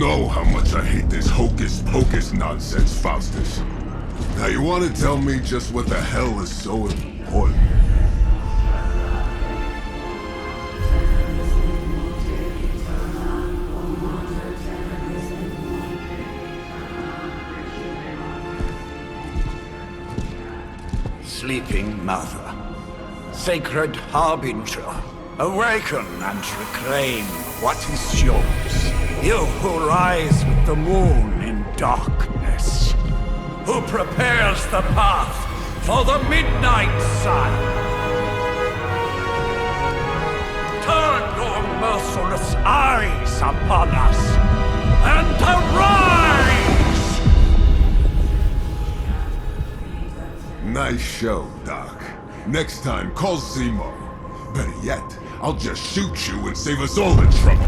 know how much I hate this hocus-pocus nonsense, Faustus. Now you want to tell me just what the hell is so important? Sleeping Mother, Sacred Harbinger, awaken and reclaim what is yours. You who rise with the moon in darkness, who prepares the path for the midnight sun. Turn your merciless eyes upon us, and arise! Nice show, Doc. Next time, call Zemo. Better yet, I'll just shoot you and save us all the trouble.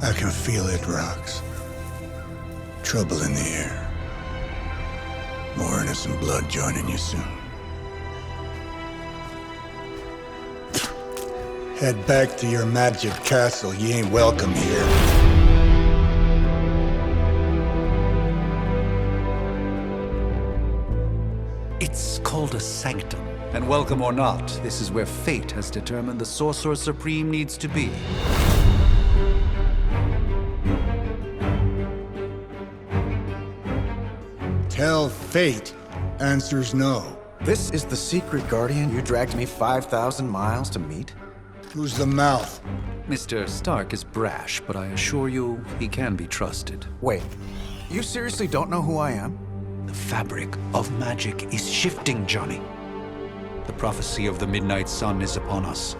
I can feel it, Rox. Trouble in the air. More innocent blood joining you soon. Head back to your magic castle. You ain't welcome here. It's called a sanctum. And welcome or not, this is where fate has determined the Sorcerer Supreme needs to be. Tell fate. Answers no. This is the secret guardian you dragged me 5,000 miles to meet? Who's the mouth? Mr. Stark is brash, but I assure you, he can be trusted. Wait, you seriously don't know who I am? The fabric of magic is shifting, Johnny. The prophecy of the Midnight Sun is upon us.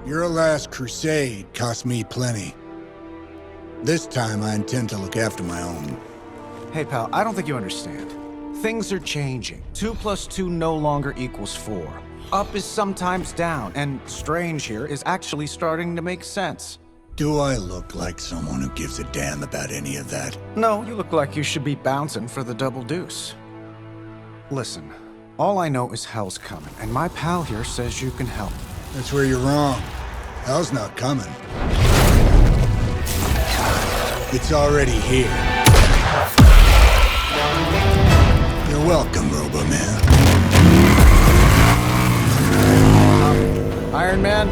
Your last crusade cost me plenty. This time I intend to look after my own. Hey pal, I don't think you understand. Things are changing. 2 + 2 no longer equals 4. Up is sometimes down, and strange here is actually starting to make sense. Do I look like someone who gives a damn about any of that? No, you look like you should be bouncing for the double deuce. Listen, all I know is hell's coming, and my pal here says you can help. That's where you're wrong. Hell's not coming. It's already here. You're welcome, Robo-Man. Iron Man?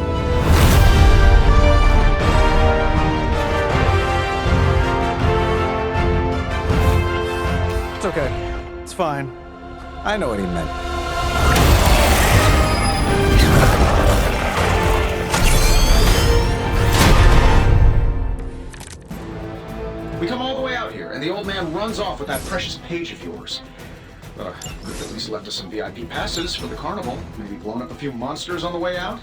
It's okay. It's fine. I know what he meant. We come all the way out here, and the old man runs off with that precious page of yours. Could have at least left us some VIP passes for the carnival. Maybe blown up a few monsters on the way out?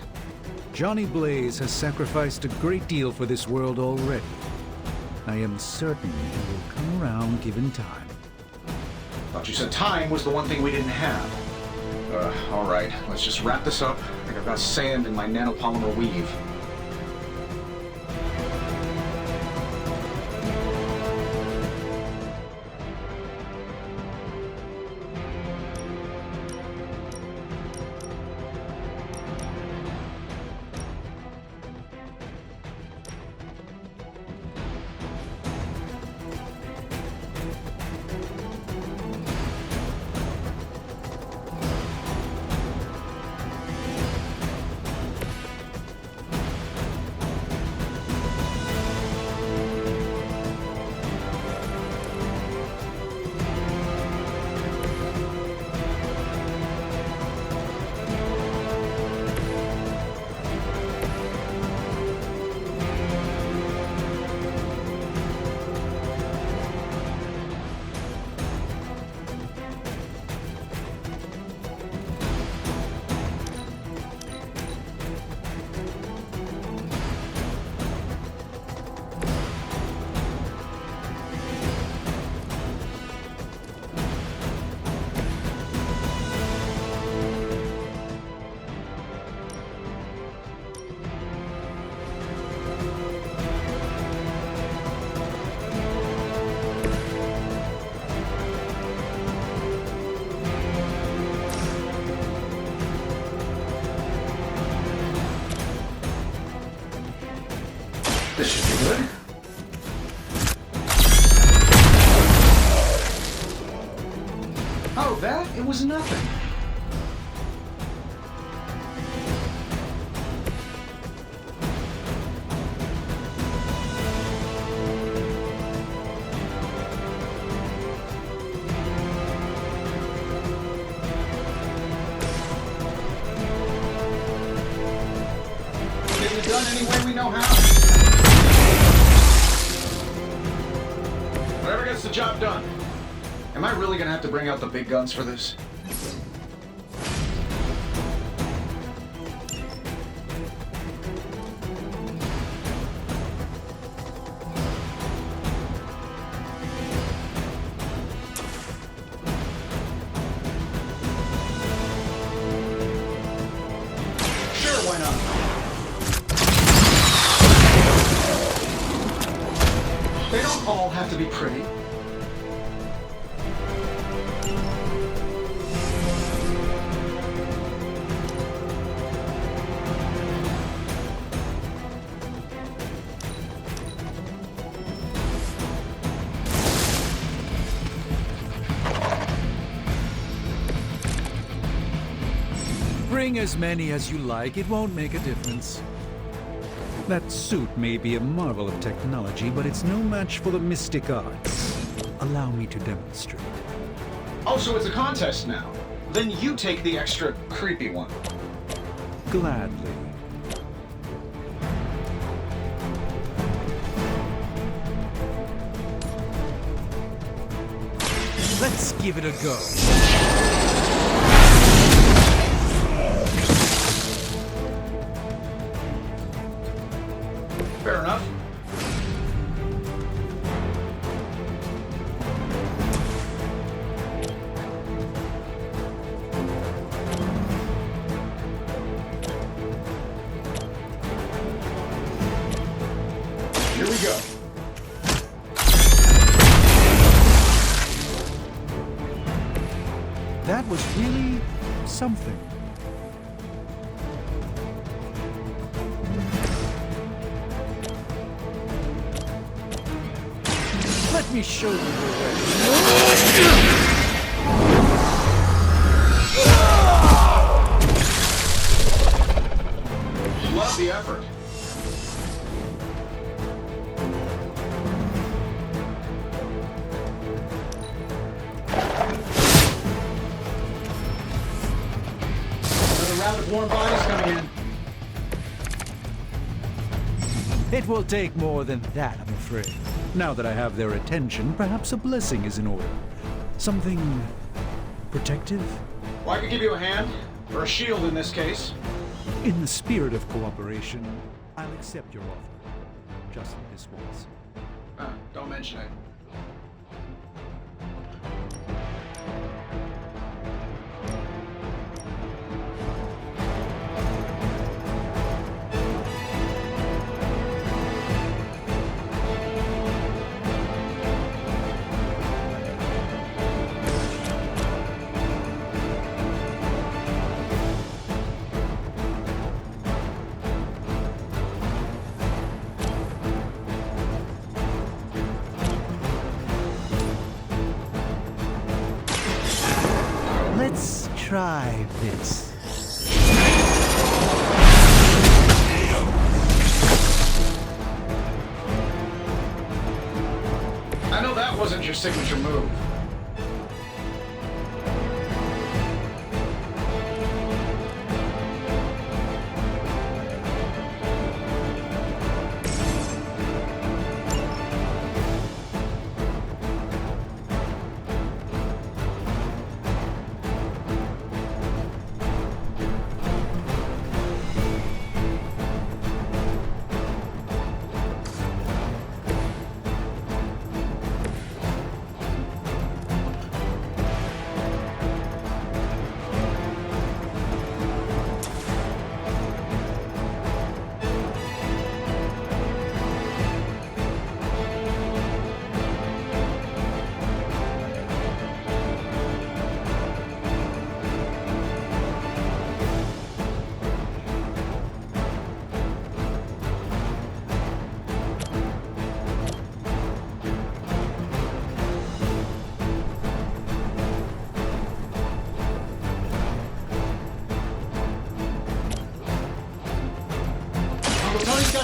Johnny Blaze has sacrificed a great deal for this world already. I am certain he will come around given time. Thought you said time was the one thing we didn't have. All right, let's just wrap this up. I think I've got sand in my nanopolymer weave. It was nothing. Get it done any way we know how. Whatever gets the job done. Am I really gonna have to bring out the big guns for this? Sure, why not? They don't all have to be pretty. Bring as many as you like, it won't make a difference. That suit may be a marvel of technology, but it's no match for the mystic arts. Allow me to demonstrate. Oh, so it's a contest now. Then you take the extra creepy one. Gladly. Let's give it a go. Fair enough. Here we go. That was really something. Let me show you the way. Love the effort. Another round of warm bodies coming in. It will take more than that, I'm afraid. Now that I have their attention, perhaps a blessing is in order. Something protective? Well, I could give you a hand, or a shield in this case. In the spirit of cooperation, I'll accept your offer. Just this once. Don't mention it. Let's try this. I know that wasn't your signature move.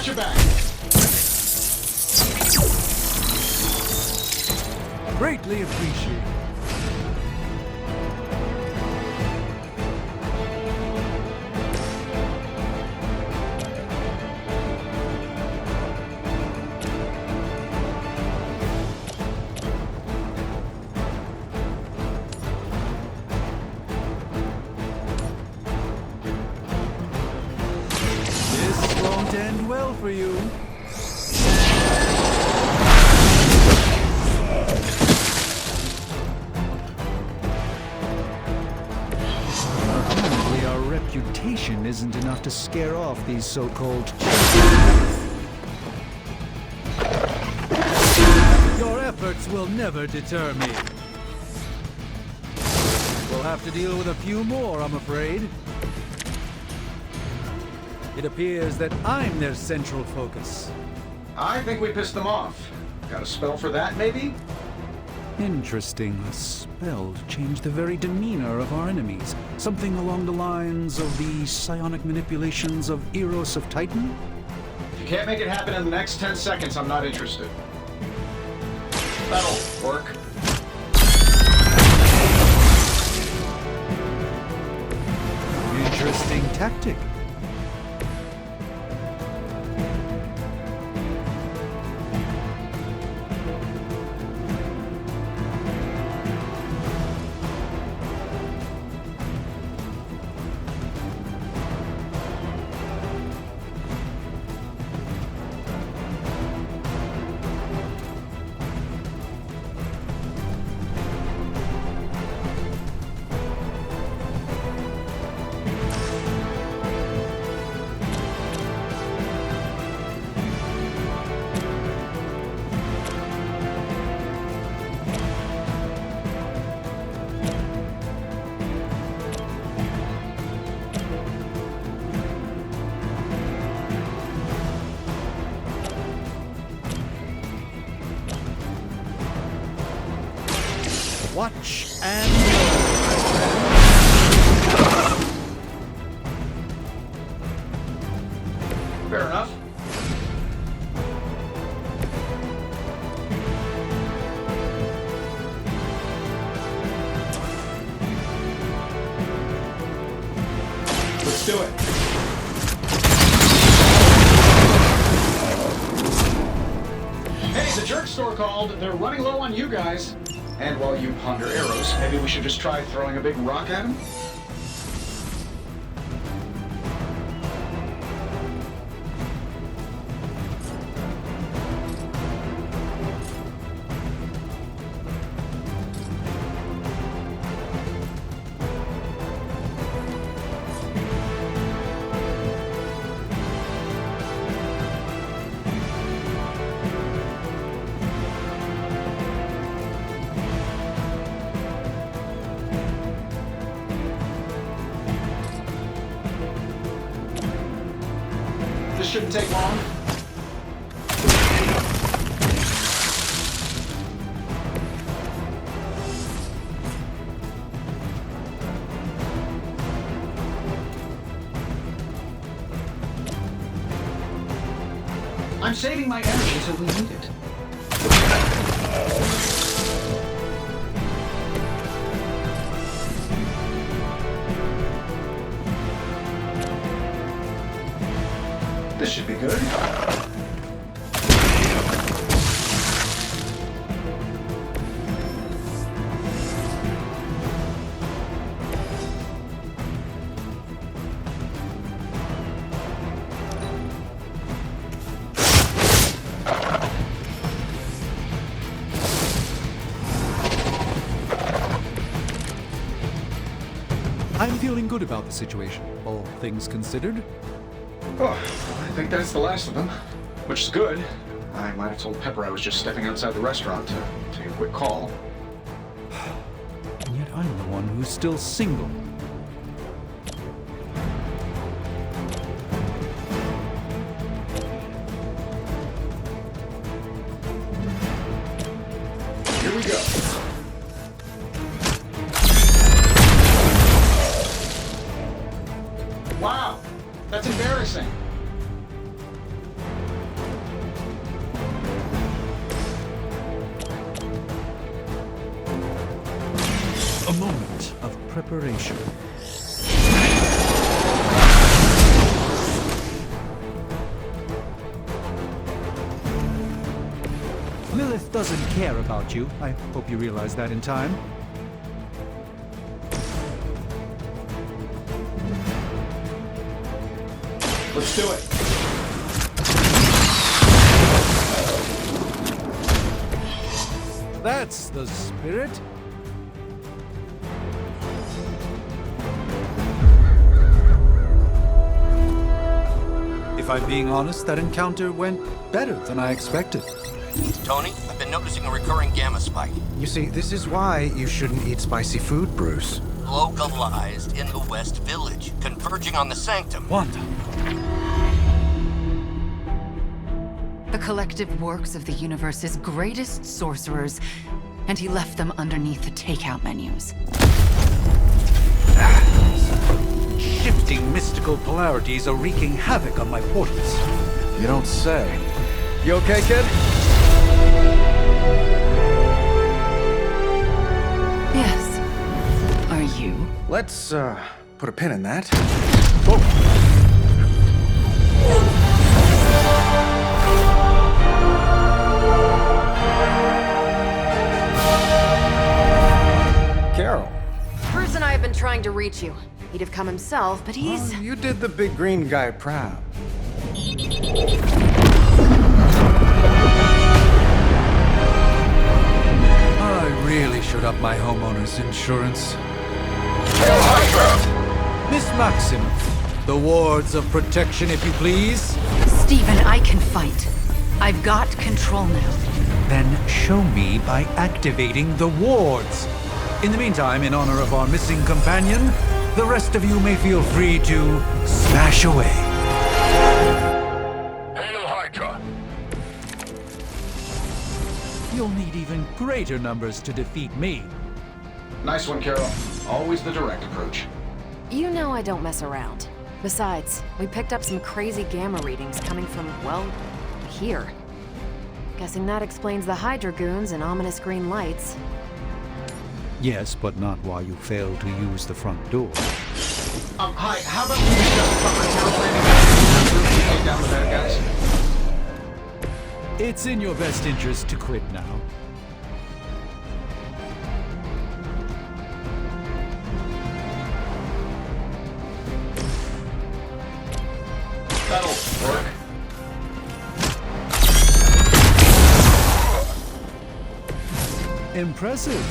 Got your back. Greatly appreciated. This won't end well for you. Apparently our reputation isn't enough to scare off these so-called Your efforts will never deter me. We'll have to deal with a few more, I'm afraid. It appears that I'm their central focus. I think we pissed them off. Got a spell for that, maybe? Interesting. A spell to change the very demeanor of our enemies. Something along the lines of the psionic manipulations of Eros of Titan? If you can't make it happen in the next 10 seconds, I'm not interested. That'll work. Interesting tactic. Watch and learn, my friend. Fair enough. Let's do it. Hey, the jerk store called. They're running low on you guys. And while you ponder arrows, maybe we should just try throwing a big rock at him? This shouldn't take long. I'm saving my energy till we need it. This should be good. I'm feeling good about the situation, all things considered. Oh, I think that's the last of them, which is good. I might have told Pepper I was just stepping outside the restaurant to take a quick call. And yet I'm the one who's still single. Here we go. Wow, that's embarrassing. moment of preparation. Lilith doesn't care about you. I hope you realize that in time. Let's do it. That's the spirit. If I'm being honest, that encounter went better than I expected. Tony, I've been noticing a recurring gamma spike. You see, this is why you shouldn't eat spicy food, Bruce. Localized in the West Village, converging on the Sanctum. Wanda. The collective works of the universe's greatest sorcerers, and he left them underneath the takeout menus. Shifting mystical polarities are wreaking havoc on my portals. You don't say. You okay, kid? Yes. Are you? Let's, put a pin in that. Carol. Bruce and I have been trying to reach you. He'd have come himself, but he's... Oh, you did the big green guy proud. I really should up my homeowner's insurance. Miss Maximoff, the wards of protection, if you please. Stephen, I can fight. I've got control now. Then show me by activating the wards. In the meantime, in honor of our missing companion, the rest of you may feel free to smash away. Hail Hydra! You'll need even greater numbers to defeat me. Nice one, Carol. Always the direct approach. You know I don't mess around. Besides, we picked up some crazy gamma readings coming from, well, here. Guessing that explains the Hydra goons and ominous green lights. Yes, but not while you fail to use the front door. Hi, how about we just cover town planning and take down the bad guys? It's in your best interest to quit now. That'll work. Impressive.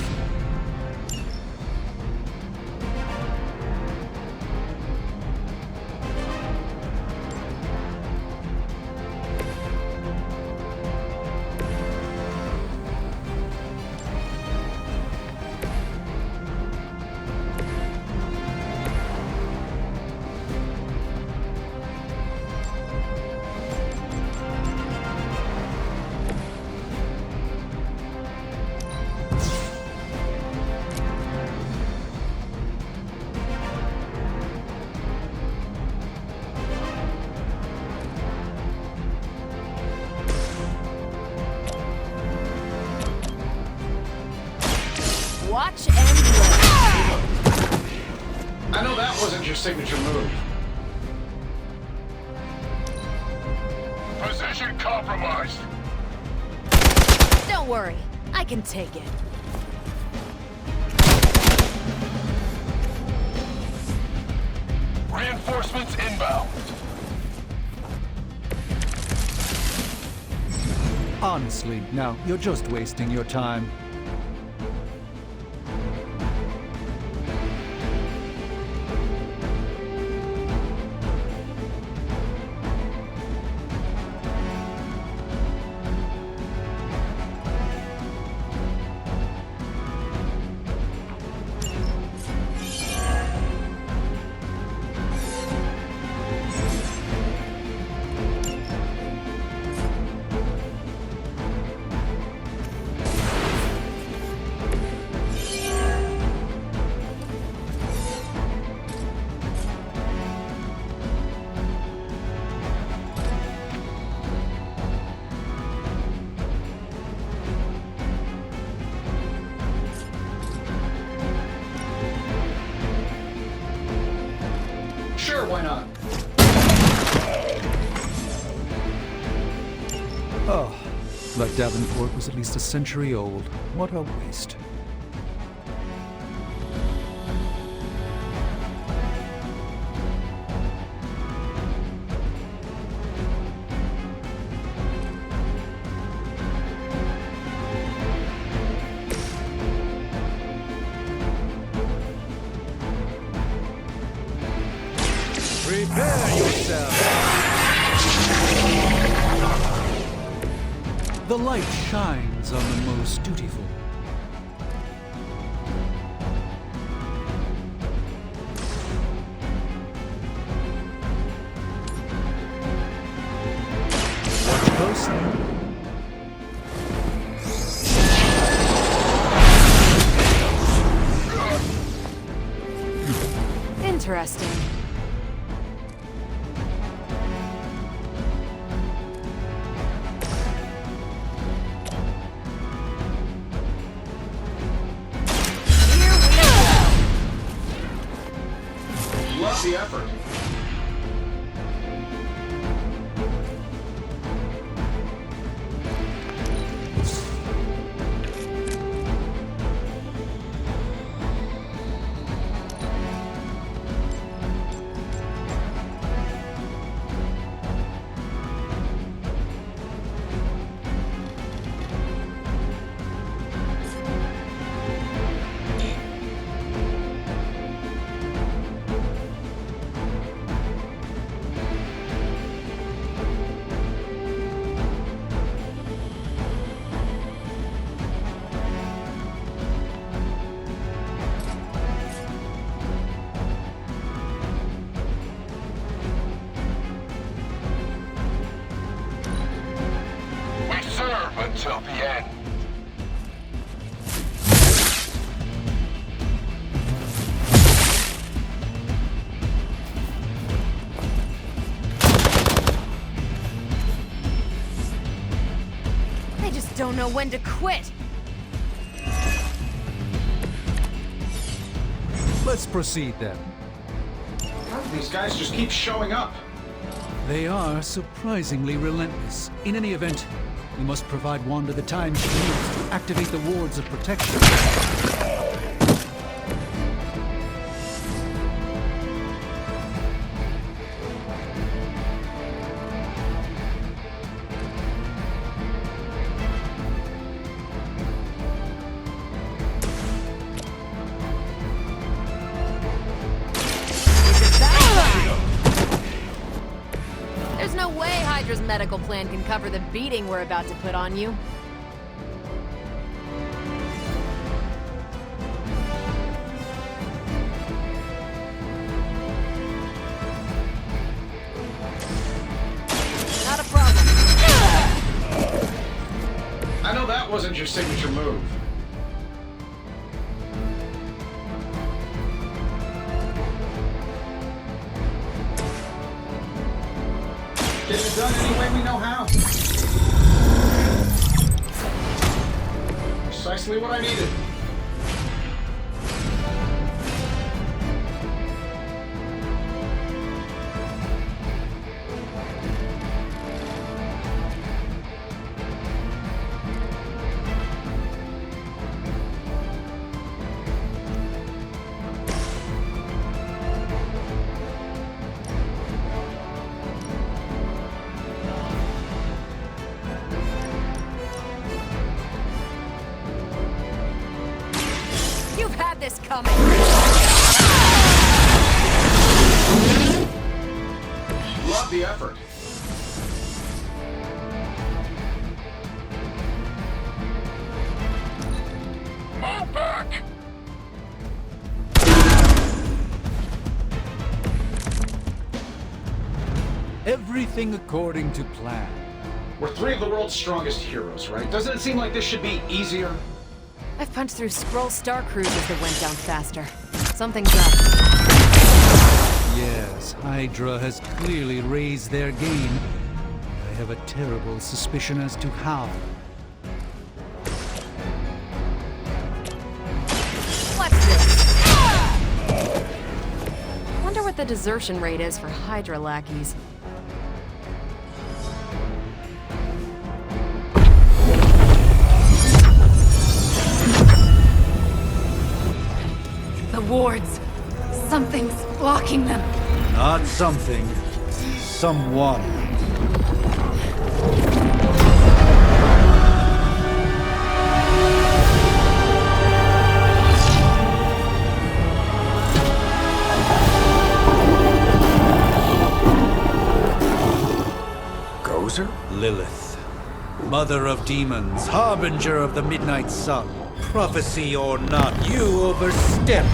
Watch and learn. I know that wasn't your signature move. Position compromised. Don't worry, I can take it. Reinforcements inbound. Honestly, now, you're just wasting your time. Sure, why not? Oh, that Davenport was at least a century old. What a waste. Prepare yourself! The light shines on the most dutiful. Watch closely. Interesting. Love the effort. Serve until the end. They just don't know when to quit. Let's proceed then. These guys just keep showing up. They are surprisingly relentless. In any event, we must provide Wanda the time she needs to activate the wards of protection. There's no way Hydra's medical plan can cover the beating we're about to put on you. Not a problem. I know that wasn't your signature move. Get it done any way we know how. Precisely what I needed. You've had this coming. Love the effort. Move back! Everything according to plan. We're three of the world's strongest heroes, right? Doesn't it seem like this should be easier? I've punched through Skrull Star Cruisers that went down faster. Something's up. Yes, Hydra has clearly raised their game. I have a terrible suspicion as to how. What's this? Wonder what the desertion rate is for Hydra lackeys. The wards. Something's blocking them. Not something. Someone. Gozer? Lilith. Mother of demons, harbinger of the midnight sun. Prophecy or not, you overstep.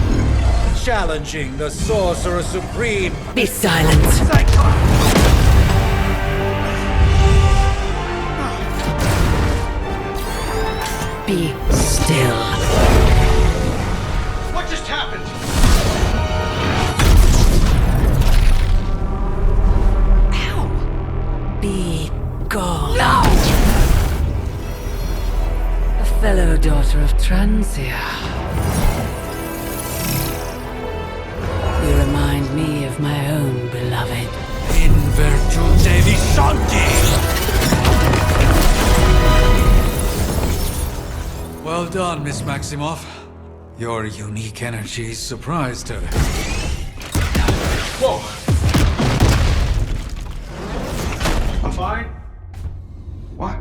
Challenging the Sorcerer Supreme. Be silent. Be still. What just happened? Be gone. No! A fellow daughter of Transia. You remind me of my own beloved. In virtute vishanti! Well done, Miss Maximoff. Your unique energy surprised her. Whoa! I'm fine. What?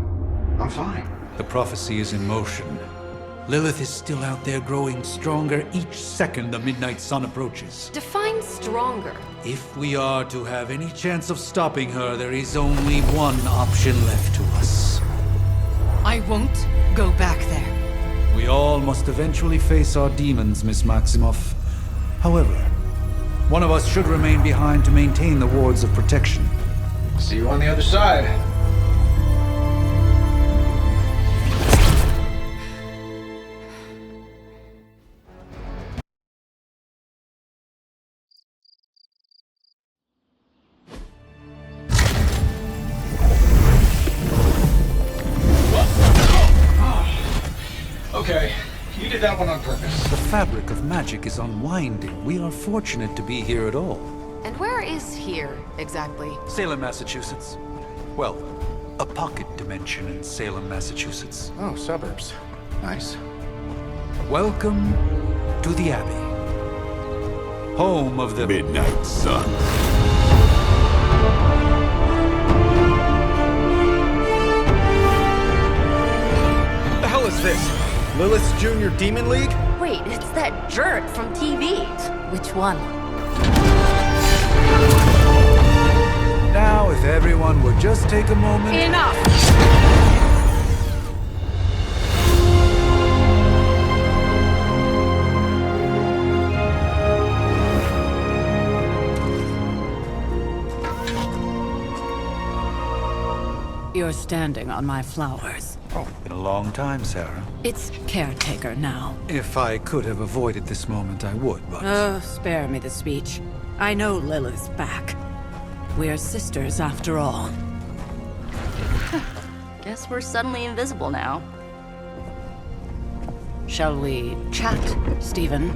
I'm fine. The prophecy is in motion. Lilith is still out there growing stronger each second the midnight sun approaches. Define stronger. If we are to have any chance of stopping her, there is only one option left to us. I won't go back there. We all must eventually face our demons, Miss Maximoff. However, one of us should remain behind to maintain the wards of protection. See you on the other side. Okay, you did that one on purpose. The fabric of magic is unwinding. We are fortunate to be here at all. And where is here, exactly? Salem, Massachusetts. Well, a pocket dimension in Salem, Massachusetts. Oh, suburbs. Nice. Welcome to the Abbey. Home of the Midnight Sun. What the hell is this? Lilith's Junior Demon League? Wait, it's that jerk from TV. Which one? Now, if everyone would just take a moment... Enough! You're standing on my flowers. Oh, been a long time, Sarah. It's caretaker now. If I could have avoided this moment, I would, but... Oh, spare me the speech. I know Lilith's back. We're sisters after all. Guess we're suddenly invisible now. Shall we chat, Stephen?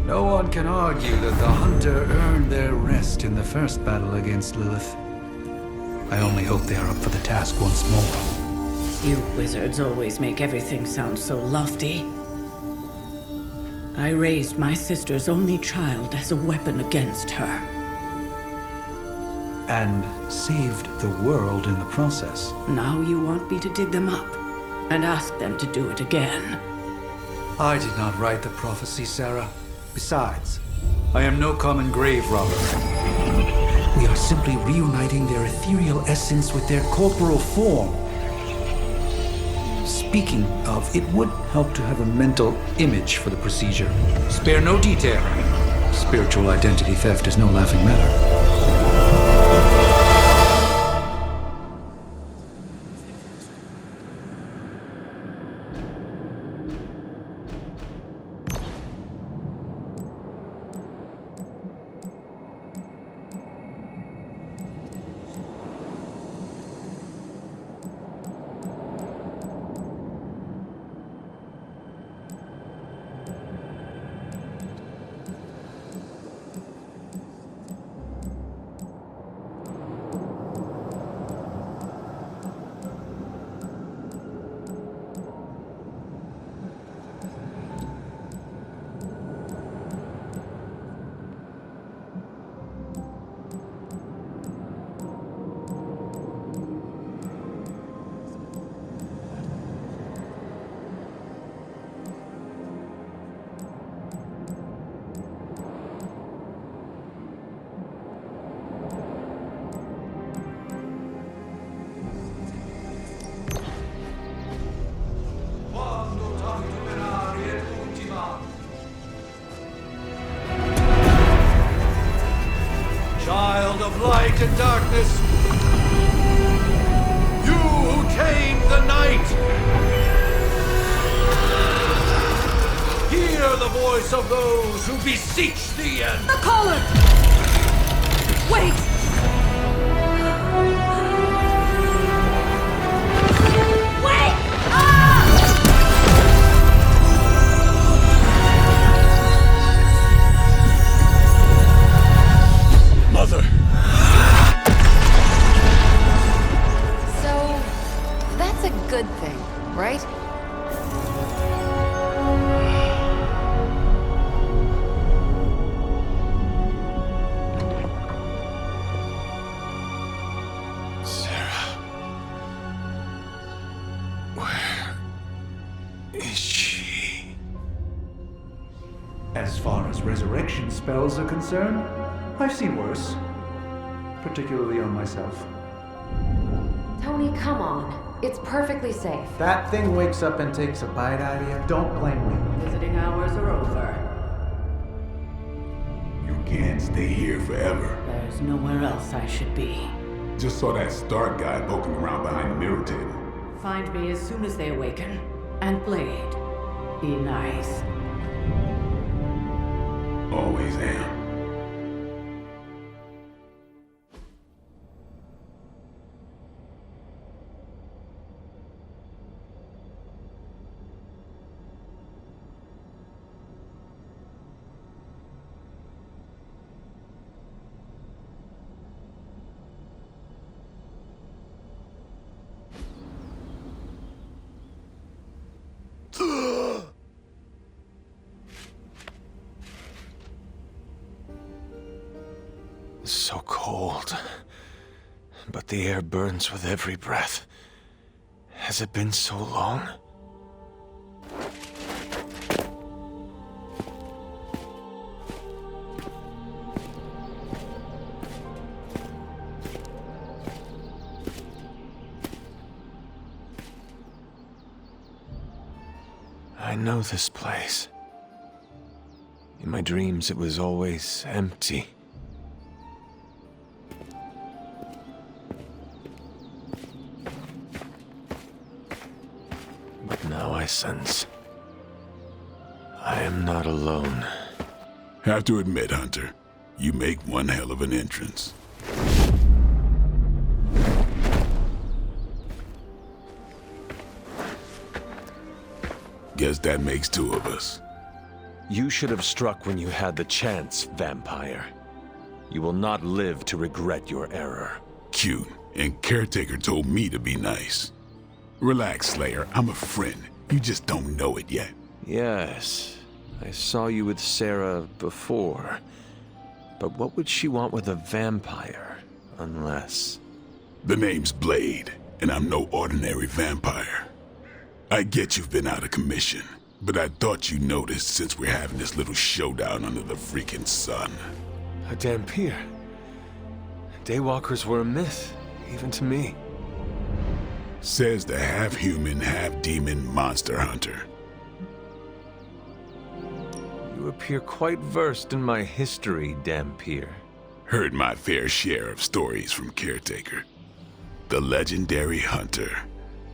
No one can argue that the Hunter earned their rest in the first battle against Lilith. I only hope they are up for the task once more. You wizards always make everything sound so lofty. I raised my sister's only child as a weapon against her. And saved the world in the process. Now you want me to dig them up and ask them to do it again. I did not write the prophecy, Sarah. Besides, I am no common grave robber. We are simply reuniting their ethereal essence with their corporal form. Speaking of, it would help to have a mental image for the procedure. Spare no detail. Spiritual identity theft is no laughing matter. hear the voice of those who beseech thee and... The caller! Wait! Wait! Mother! So, that's a good thing, right? Sarah. Where is she? As far as resurrection spells are concerned, I've seen worse. Particularly on myself. Tony, come on. It's perfectly safe. That thing wakes up and takes a bite out of you. Don't blame me. Visiting hours are over. You can't stay here forever. There's nowhere else I should be. Just saw that Stark guy poking around behind the mirror table. Find me as soon as they awaken. And Blade, be nice. Always am. So cold. But the air burns with every breath. Has it been so long? I know this place. In my dreams, it was always empty. But now I sense I am not alone. Have to admit, Hunter, you make one hell of an entrance. Guess that makes two of us. You should have struck when you had the chance, vampire. You will not live to regret your error. Cute, and Caretaker told me to be nice. Relax, Slayer, I'm a friend. You just don't know it yet. Yes, I saw you with Sarah before. But what would she want with a vampire, unless... The name's Blade, and I'm no ordinary vampire. I get you've been out of commission, but I thought you noticed since we're having this little showdown under the freaking sun. A Dhampir. Daywalkers were a myth, even to me. Says the half-human, half-demon monster hunter. You appear quite versed in my history, Dhampir. Heard my fair share of stories from Caretaker. The legendary hunter,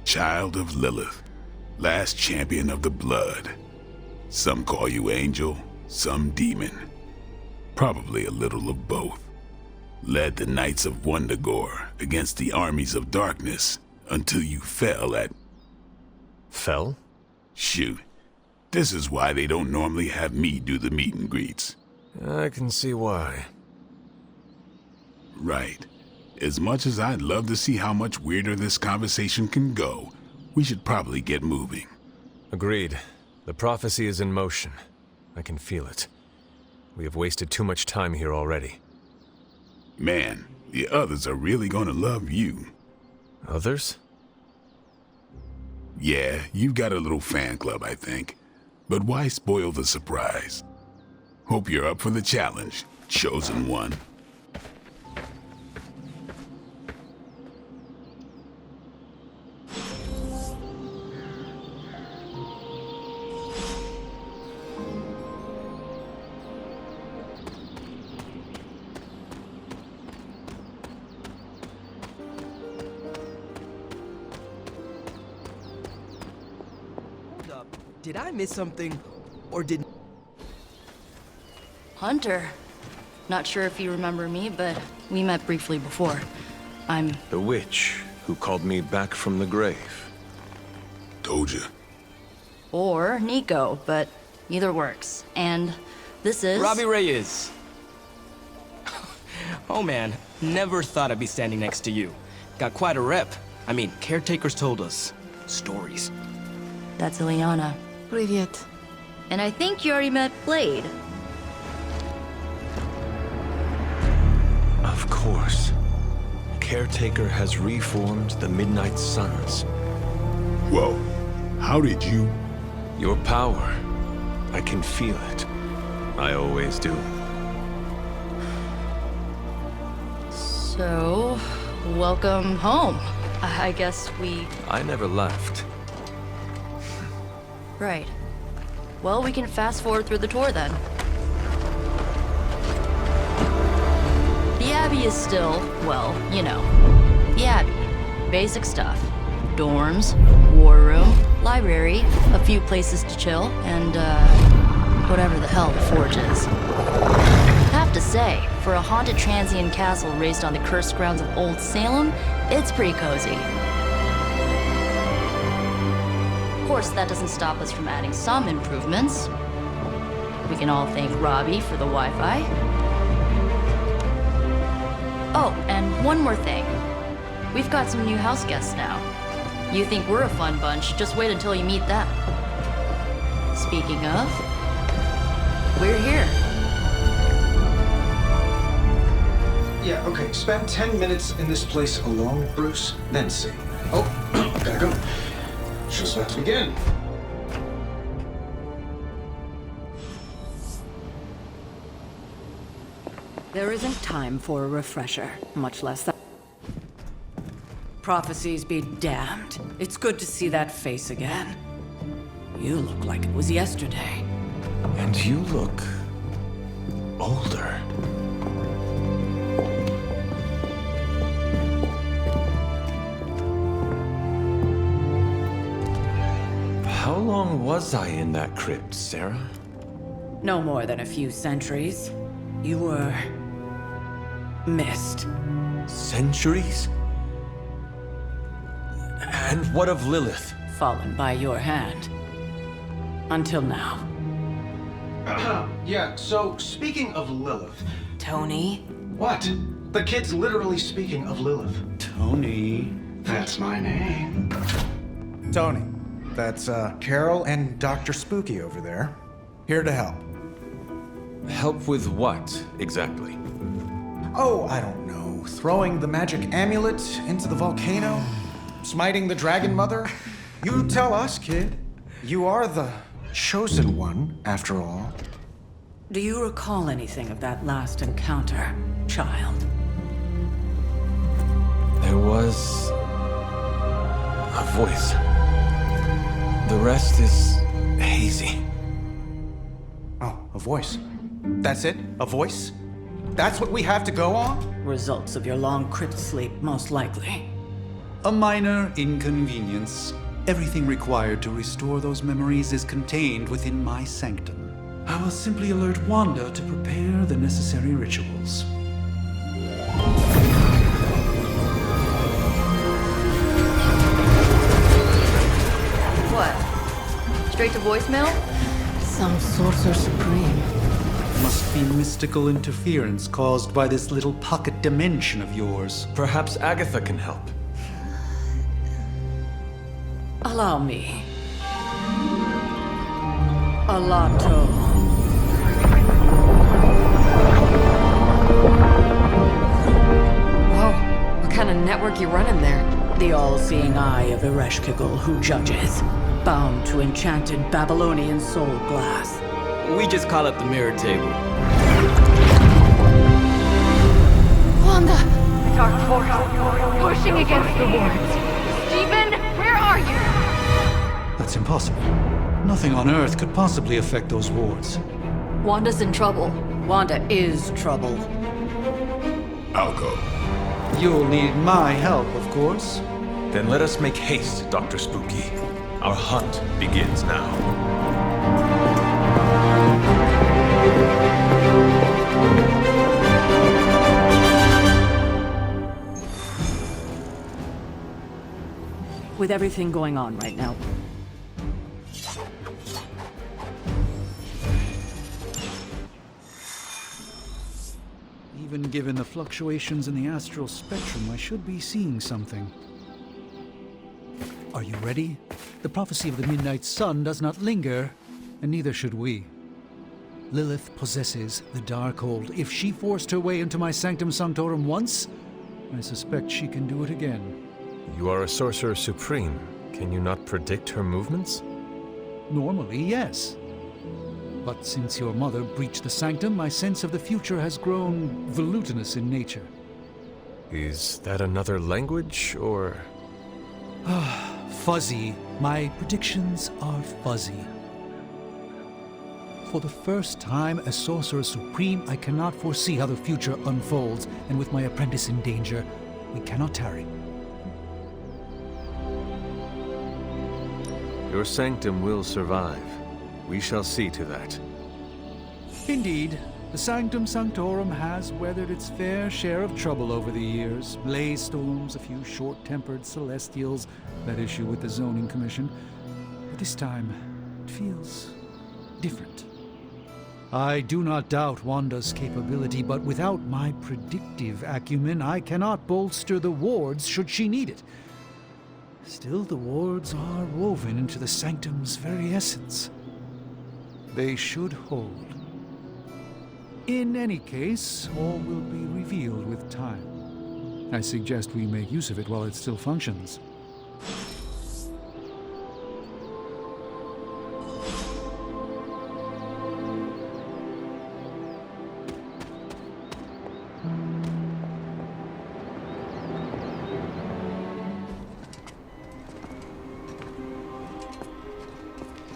child of Lilith, last champion of the blood. Some call you angel, some demon. Probably a little of both. Led the Knights of Wundagore against the armies of darkness until you fell at... Fell? Shoot. This is why they don't normally have me do the meet and greets. I can see why. Right. As much as I'd love to see how much weirder this conversation can go, we should probably get moving. Agreed. The prophecy is in motion. I can feel it. We have wasted too much time here already. Man, the others are really gonna love you. Others? Yeah, you've got a little fan club, I think. But why spoil the surprise? Hope you're up for the challenge, chosen one. Did I miss something? Or did... Hunter. Not sure if you remember me, but we met briefly before. I'm... The witch who called me back from the grave. Told you. Or Nico, but either works. And this is... Robbie Reyes. Oh man, never thought I'd be standing next to you. Got quite a rep. I mean, caretakers told us stories. That's Ileana. Привет. And I think you already met Blade. Of course. Caretaker has reformed the Midnight Suns. Whoa. How did you... Your power. I can feel it. I always do. So, welcome home. I guess we... I never left. Right. Well, we can fast forward through the tour then. The Abbey is still, well, you know, the Abbey. Basic stuff. Dorms, war room, library, a few places to chill, and, whatever the hell the Forge is. Have to say, for a haunted transient castle raised on the cursed grounds of Old Salem, it's pretty cozy. Of course, that doesn't stop us from adding some improvements. We can all thank Robbie for the Wi-Fi. Oh, and one more thing. We've got some new house guests now. You think we're a fun bunch, just wait until you meet them. Speaking of, we're here. Yeah, okay. Spend 10 minutes in this place alone, Bruce, then see. Oh, gotta go. Show's about to begin. There isn't time for a refresher, much less that. Prophecies be damned. It's good to see that face again. You look like it was yesterday. And you look... older. How long was I in that crypt, Sarah? No more than a few centuries. You were... missed. Centuries? And what of Lilith? Fallen by your hand. Until now. Yeah, so speaking of Lilith... Tony? What? The kid's literally speaking of Lilith. Tony. That's my name. Tony. That's, Carol and Dr. Spooky over there. Here to help. Help with what, exactly? Oh, I don't know. Throwing the magic amulet into the volcano? Smiting the Dragon Mother? You tell us, kid. You are the chosen one, after all. Do you recall anything of that last encounter, child? There was... a voice. The rest is hazy. Oh, a voice. That's it? A voice? That's what we have to go on? Results of your long crypt sleep, most likely. A minor inconvenience. Everything required to restore those memories is contained within my sanctum. I will simply alert Wanda to prepare the necessary rituals. What? Straight to voicemail? Some sorcerer supreme. Must be mystical interference caused by this little pocket dimension of yours. Perhaps Agatha can help. Allow me. Alato. Whoa, what kind of network you running there? The all-seeing eye of Ereshkigal who judges, bound to enchanted Babylonian soul glass. We just call it the mirror table. Wanda! Dark force, pushing against the wards. Stephen, where are you? That's impossible. Nothing on Earth could possibly affect those wards. Wanda's in trouble. Wanda is trouble. I'll go. You'll need my help, of course. Then let us make haste, Dr. Spooky. Our hunt begins now. with everything going on right now. Even given the fluctuations in the astral spectrum, I should be seeing something. Are you ready? The prophecy of the Midnight Sun does not linger, and neither should we. Lilith possesses the Darkhold. If she forced her way into my Sanctum Sanctorum once, I suspect she can do it again. You are a Sorcerer Supreme. Can you not predict her movements? Normally, yes. But since your mother breached the Sanctum, my sense of the future has grown volutinous in nature. Is that another language, or...? Fuzzy. My predictions are fuzzy. For the first time as Sorcerer Supreme, I cannot foresee how the future unfolds, and with my apprentice in danger, we cannot tarry. Your Sanctum will survive. We shall see to that. Indeed, the Sanctum Sanctorum has weathered its fair share of trouble over the years. Blaze storms, a few short-tempered celestials, that issue with the Zoning Commission. But this time, it feels different. I do not doubt Wanda's capability, but without my predictive acumen, I cannot bolster the wards should she need it. Still, the wards are woven into the Sanctum's very essence. They should hold. In any case, all will be revealed with time. I suggest we make use of it while it still functions.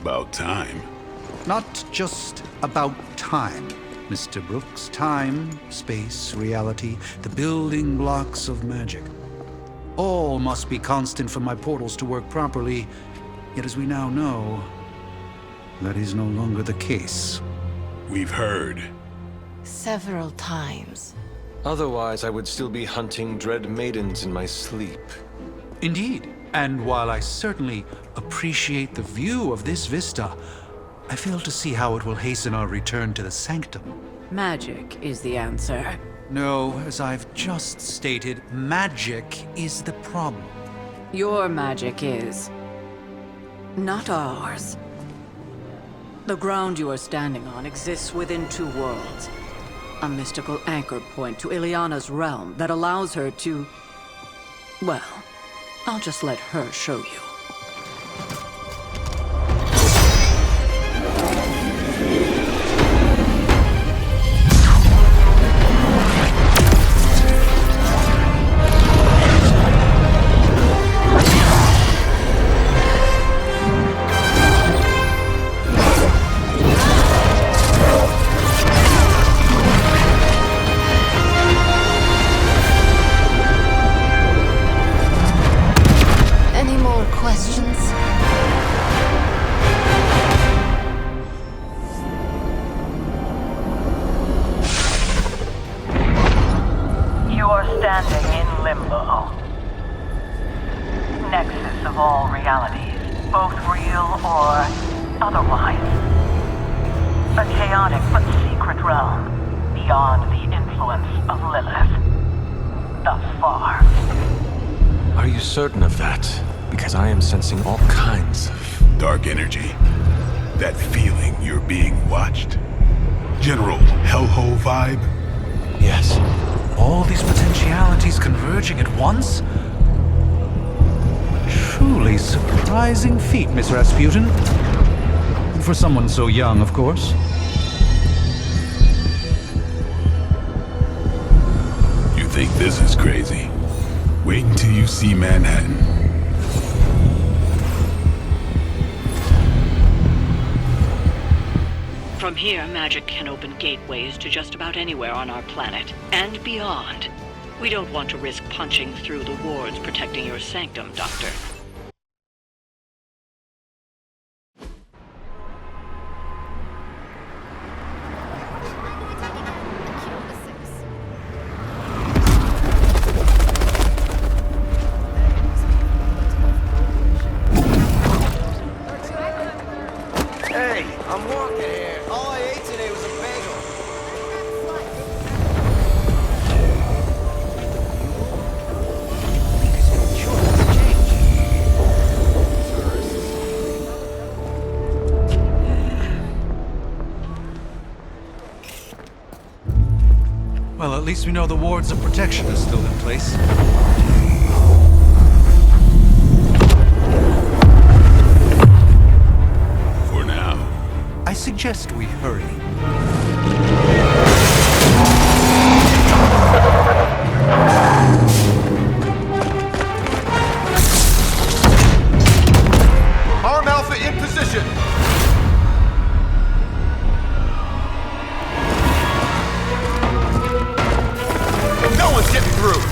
About time. Not just about time, Mr. Brooks. Time, space, reality, the building blocks of magic. All must be constant for my portals to work properly, yet as we now know, that is no longer the case. We've heard. Several times. Otherwise, I would still be hunting dread maidens in my sleep. Indeed, and while I certainly appreciate the view of this vista, I fail to see how it will hasten our return to the Sanctum. Magic is the answer. No, as I've just stated, magic is the problem. Your magic is. Not ours. The ground you are standing on exists within two worlds. A mystical anchor point to Ileana's realm that allows her to... Well, I'll just let her show you. Certain of that, because I am sensing all kinds of... Dark energy. That feeling you're being watched. General hellhole vibe. Yes. All these potentialities converging at once? Truly surprising feat, Miss Rasputin. For someone so young, of course. You think this is crazy? Wait until you see Manhattan. From here, magic can open gateways to just about anywhere on our planet, and beyond. We don't want to risk punching through the wards protecting your sanctum, Doctor. I'm working here. All I ate today was a bagel. Well, at least we know the wards of protection are still in place. For now. I suggest we hurry. Arm Alpha in position! No one's getting through!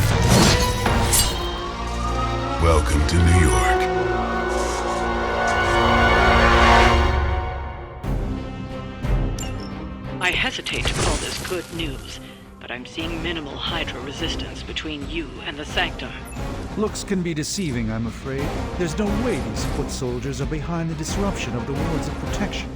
Welcome to New York. I hesitate to call this good news, but I'm seeing minimal Hydra resistance between you and the Sanctum. Looks can be deceiving, I'm afraid. There's no way these foot soldiers are behind the disruption of the wards of protection.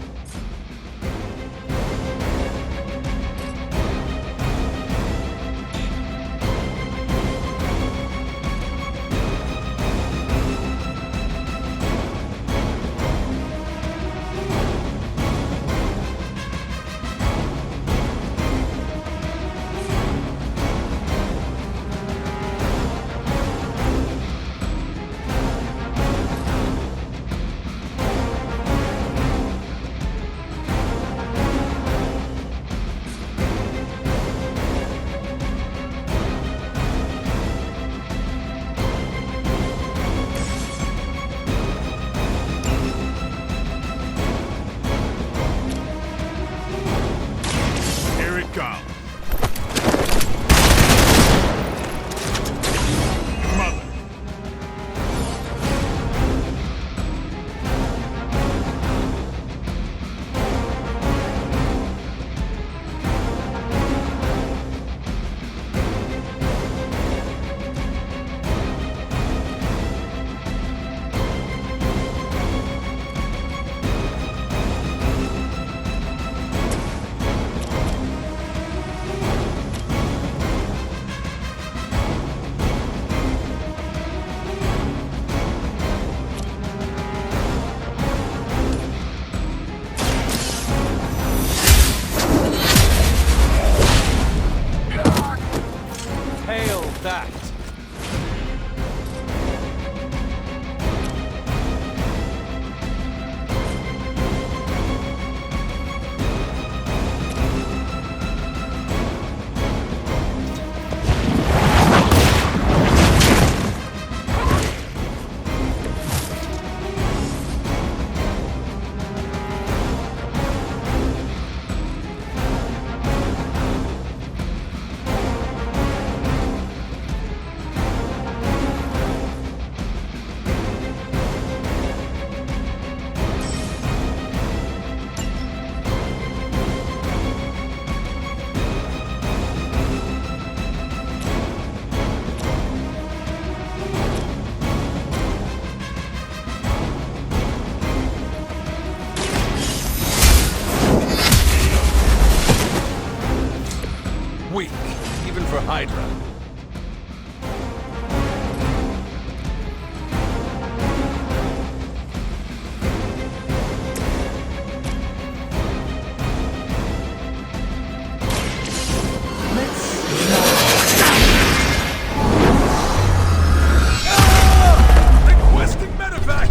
Here it comes. Mother. Hail that! Weak, even for Hydra. Requesting medevac!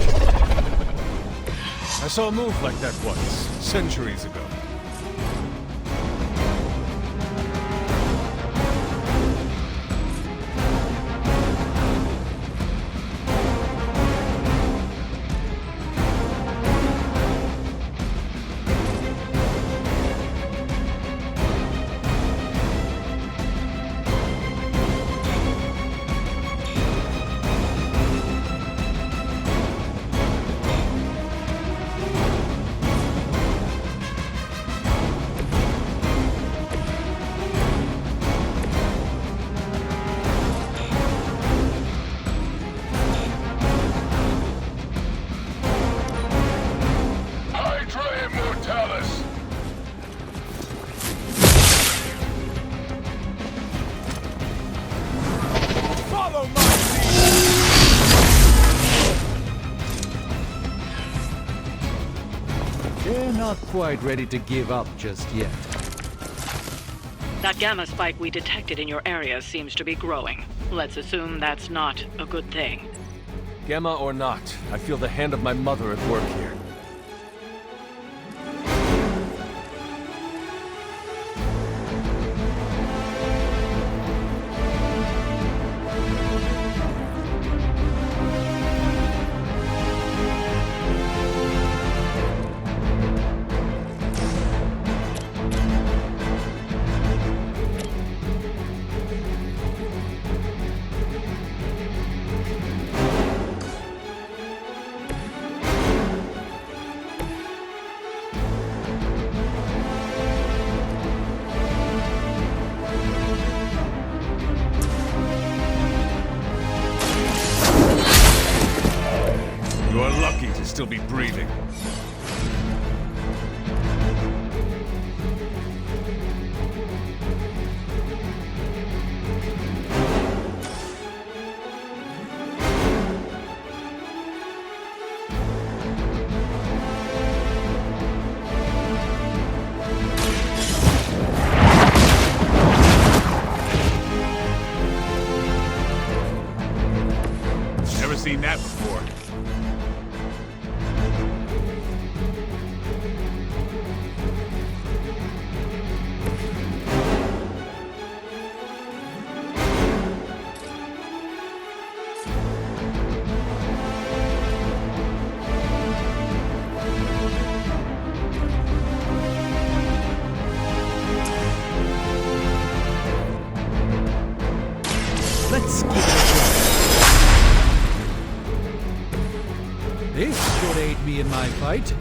I saw a move like that once, centuries ago. We're not quite ready to give up just yet. That gamma spike we detected in your area seems to be growing. Let's assume that's not a good thing. Gamma or not, I feel the hand of my mother at work here. You're lucky to still be breathing. Never seen that before. Let's give it a try. This should aid me in my fight.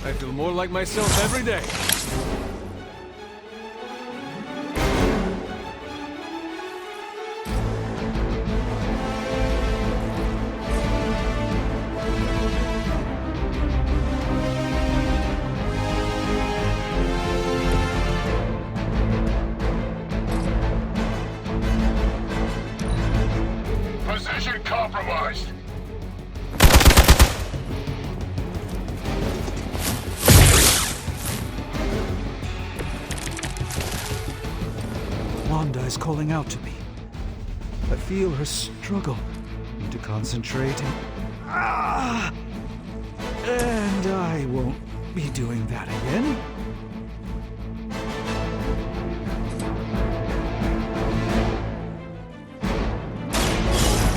I feel more like myself every day. Position compromised. Wanda is calling out to me. I feel her struggle. Need to concentrate and I won't be doing that again.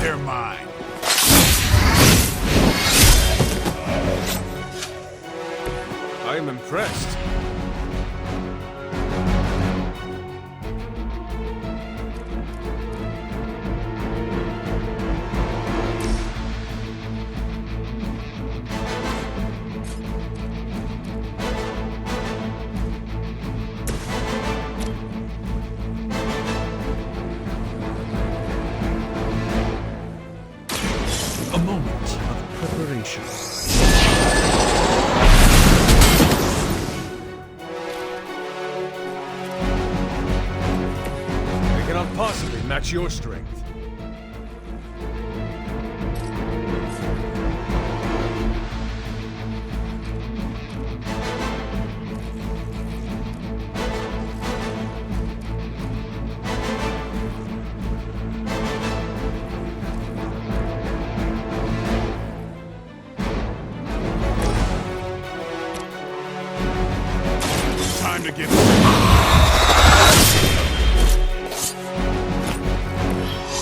They're mine. I am impressed. A moment of preparation. I cannot possibly match your strength. Time to get...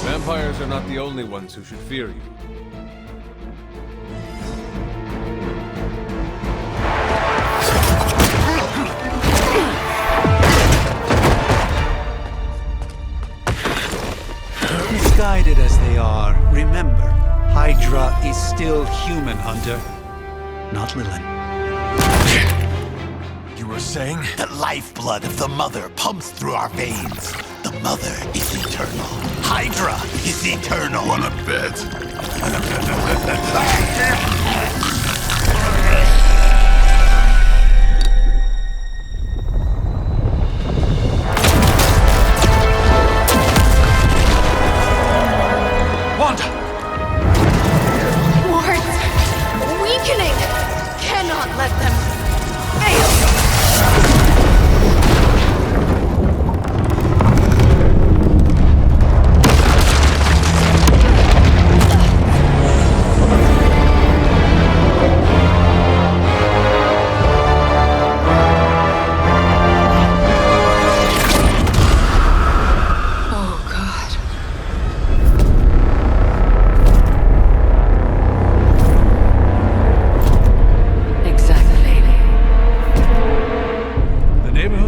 Vampires are not the only ones who should fear you. Misguided as they are, remember, Hydra is still human, Hunter. Not Lilith. You were were saying? The lifeblood of the Mother pumps through our veins. The Mother is eternal. Hydra is eternal. Wanna bet? Wanda! Wards! Weakening! Cannot let them fail!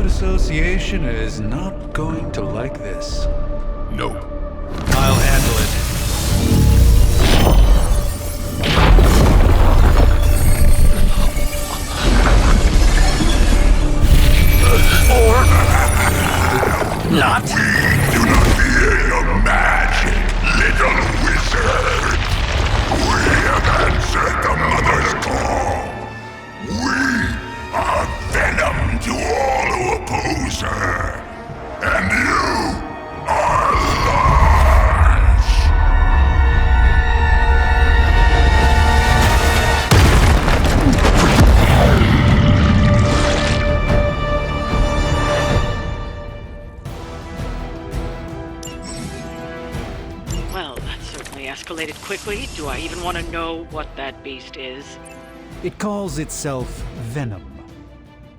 Association is not going to like this. No. I'll handle it. Or not. We do not fear your magic, little wizard. We have answered the Mother's call. We are venom to all who oppose her. And you are large. Well, that certainly escalated quickly. Do I even want to know what that beast is? It calls itself Venom.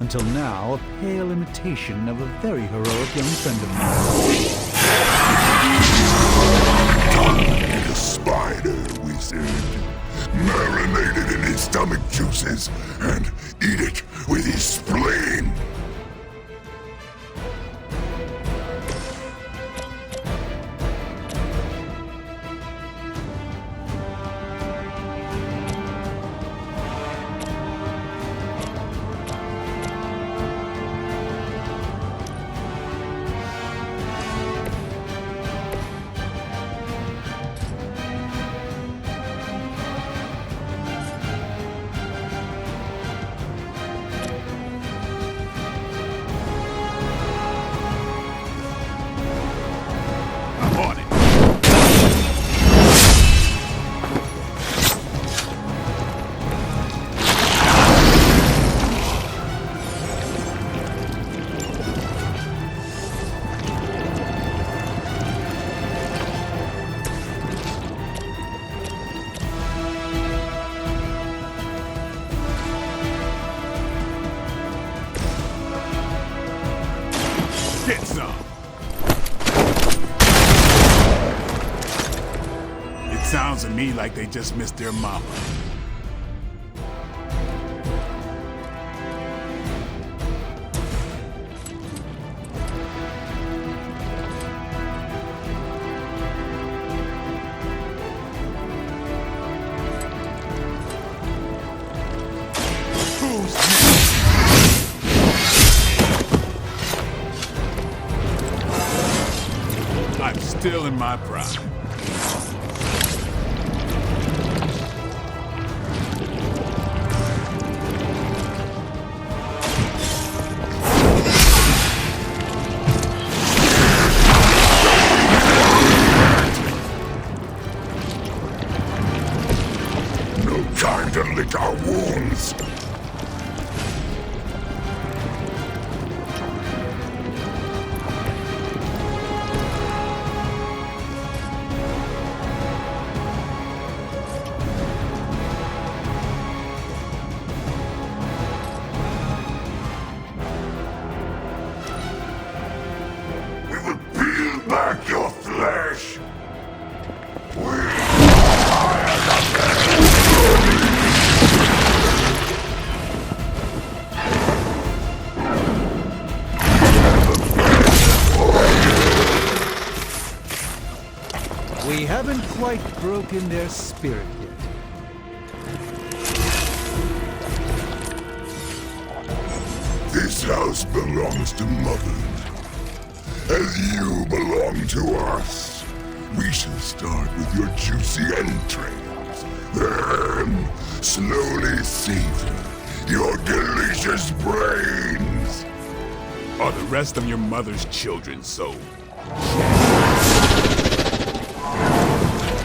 Until now, a pale imitation of a very heroic young friend of mine. Like a spider, wizard. Marinated in his stomach juices and eat it with his spleen. Get some. It sounds to me like they just missed their mama. I'm still in my prime. No time to lick our wounds. Back your flesh! We haven't quite broken their spirit yet. This house belongs to mothers, as you belong to us. We shall start with your juicy entrails, then slowly savor your delicious brains. Are the rest of your mother's children so?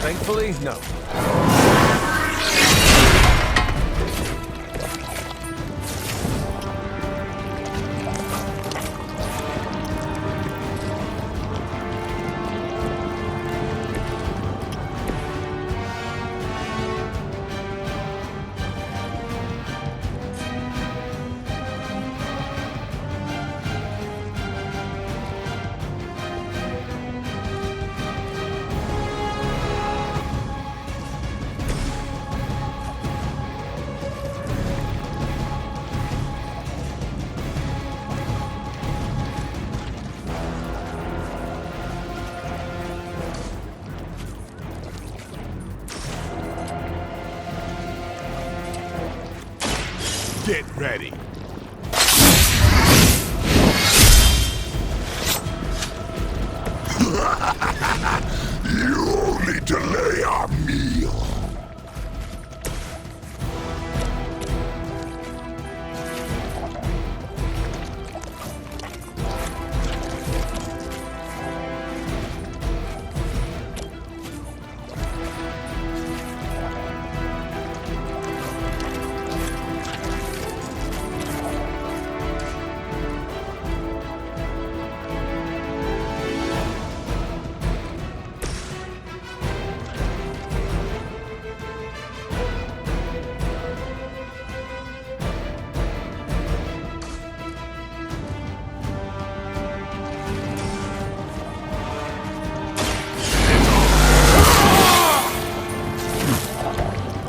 Thankfully, no. Get ready. You only delay our meal.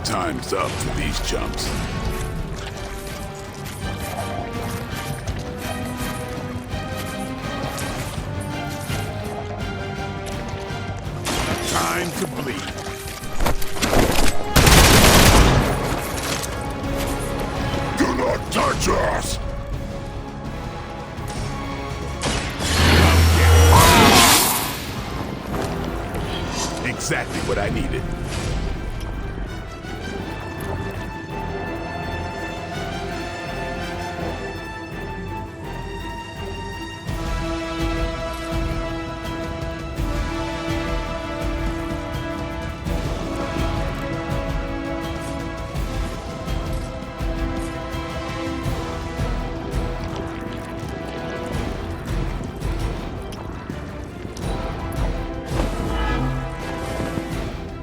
Time's up for these chumps. Time to bleed. Do not touch us! Exactly what I needed.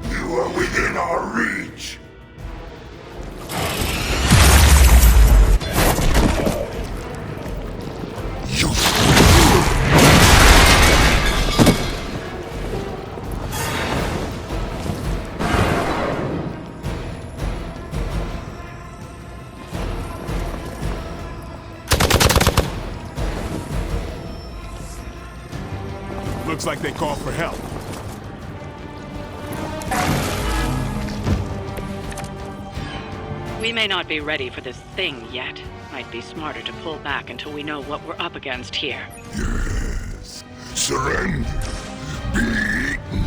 You are within our reach. You looks like they call for help. We may not be ready for this thing yet. Might be smarter to pull back until we know what we're up against here. Yes. Surrender. Be eaten.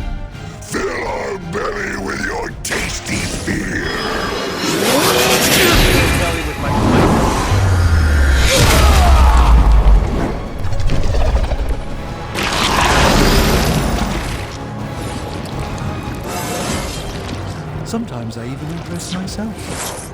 Fill our belly with your tasty fear. Belly with my Sometimes I even impress myself.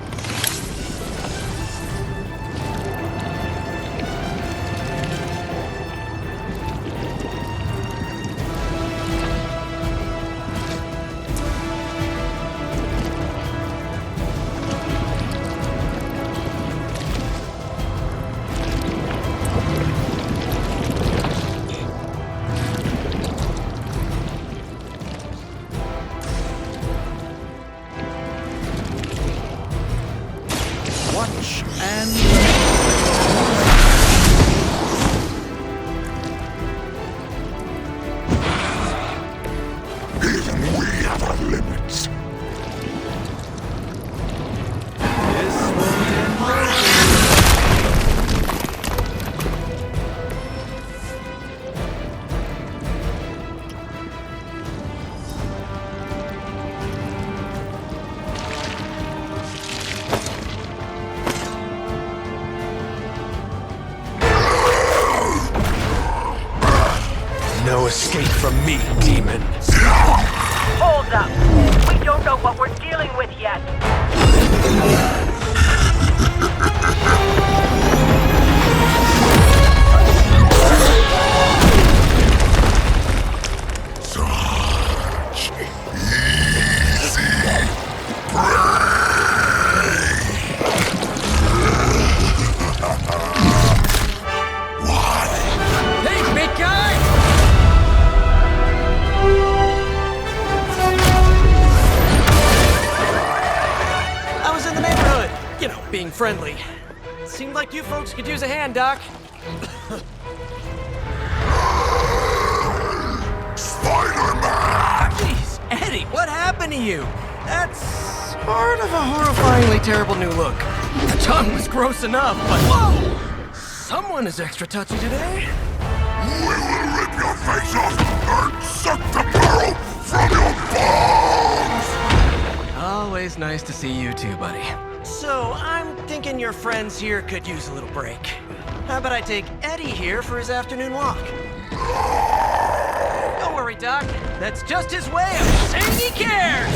no escape from me, demon. Hold up. We don't know what we're dealing with yet. Being friendly. Seemed like you folks could use a hand, Doc. Spider-Man! Jeez, Eddie, what happened to you? That's sort of a horrifyingly terrible new look. The tongue was gross enough, but whoa! Someone is extra touchy today. We will rip your face off and suck the marrow from your bones! Always nice to see you too, buddy. So, I'm thinking your friends here could use a little break. How about I take Eddie here for his afternoon walk? Don't worry, Doc. That's just his way of saying he cares!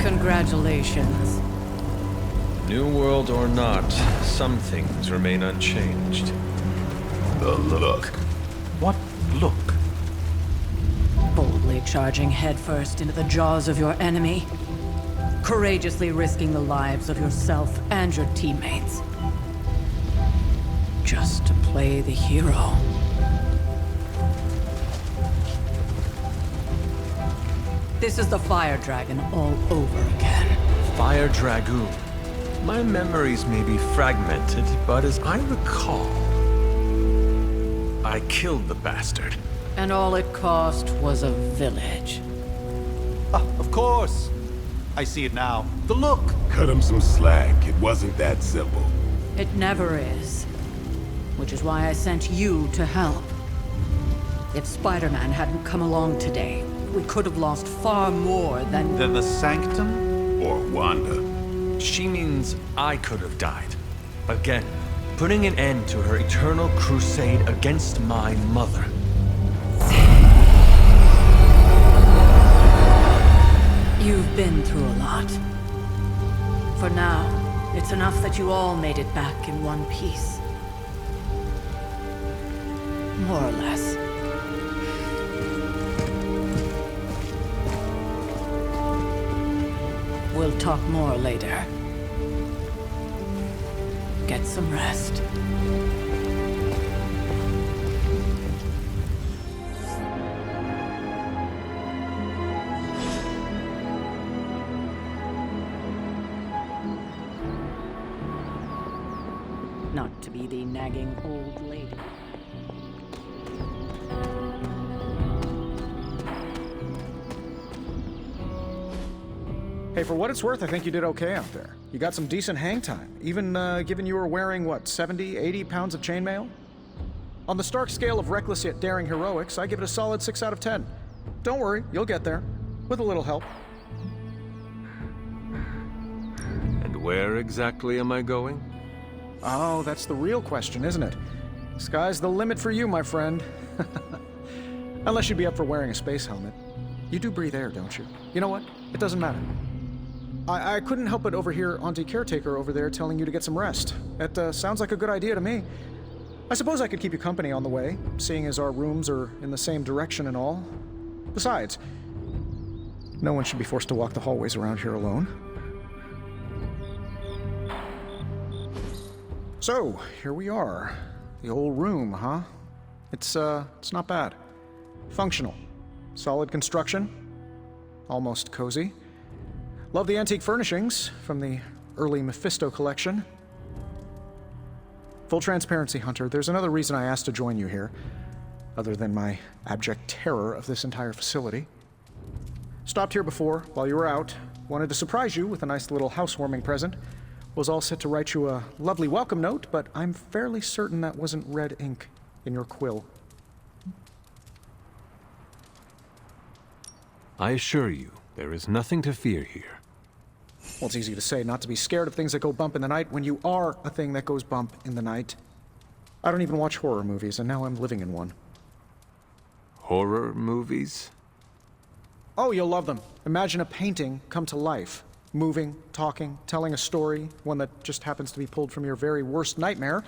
Congratulations. New world or not, some things remain unchanged. The look. What look? Boldly charging headfirst into the jaws of your enemy. Courageously risking the lives of yourself and your teammates. Just to play the hero. This is the Fire Dragon all over again. Fire Dragoon. My memories may be fragmented, but as I recall, I killed the bastard. And all it cost was a village. Of course. I see it now. The look. Cut him some slack. It wasn't that simple. It never is. Which is why I sent you to help. If Spider-Man hadn't come along today, we could have lost far more than the Sanctum? Or Wanda. She means I could have died. Again, putting an end to her eternal crusade against my mother. You've been through a lot. For now, it's enough that you all made it back in one piece. More or less. We'll talk more later. Get some rest. Not to be the nagging old lady. Hey, for what it's worth, I think you did okay out there. You got some decent hang time, even given you were wearing, what, 70, 80 pounds of chainmail? On the Stark scale of reckless yet daring heroics, I give it a solid 6 out of 10. Don't worry, you'll get there. With a little help. And where exactly am I going? Oh, that's the real question, isn't it? Sky's the limit for you, my friend. Unless you'd be up for wearing a space helmet. You do breathe air, don't you? You know what? It doesn't matter. I couldn't help but overhear Auntie Caretaker over there telling you to get some rest. That sounds like a good idea to me. I suppose I could keep you company on the way, seeing as our rooms are in the same direction and all. Besides, no one should be forced to walk the hallways around here alone. So, here we are. The old room, huh? It's not bad. Functional. Solid construction. Almost cozy. Love the antique furnishings from the early Mephisto collection. Full transparency, Hunter, there's another reason I asked to join you here. other than my abject terror of this entire facility. Stopped here before, while you were out. Wanted to surprise you with a nice little housewarming present. Was all set to write you a lovely welcome note, but I'm fairly certain that wasn't red ink in your quill. I assure you, there is nothing to fear here. Well, it's easy to say not to be scared of things that go bump in the night when you are a thing that goes bump in the night. I don't even watch horror movies, and now I'm living in one. Horror movies? Oh, you'll love them. Imagine a painting come to life. Moving, talking, telling a story, one that just happens to be pulled from your very worst nightmare.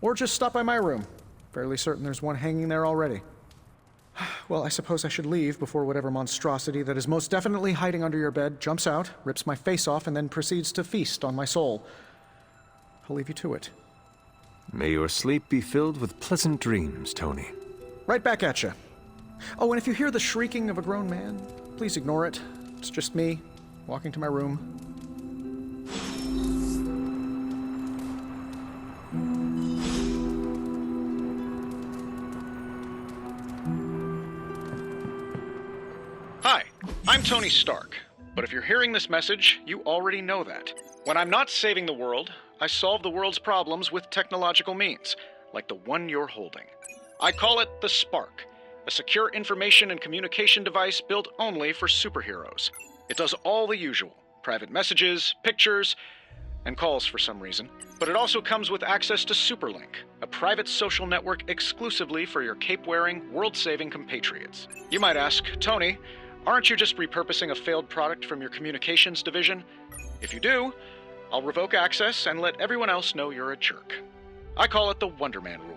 Or just stop by my room. Fairly certain there's one hanging there already. Well, I suppose I should leave before whatever monstrosity that is most definitely hiding under your bed jumps out, rips my face off, and then proceeds to feast on my soul. I'll leave you to it. May your sleep be filled with pleasant dreams, Tony. Right back at you. Oh, and if you hear the shrieking of a grown man, please ignore it. It's just me, walking to my room. Hi, I'm Tony Stark, but if you're hearing this message, you already know that. When I'm not saving the world, I solve the world's problems with technological means, like the one you're holding. I call it the Spark, a secure information and communication device built only for superheroes. It does all the usual, private messages, pictures, and calls for some reason, but it also comes with access to Superlink, a private social network exclusively for your cape-wearing, world-saving compatriots. You might ask, Tony, aren't you just repurposing a failed product from your communications division? If you do, I'll revoke access and let everyone else know you're a jerk. I call it the Wonder Man rule.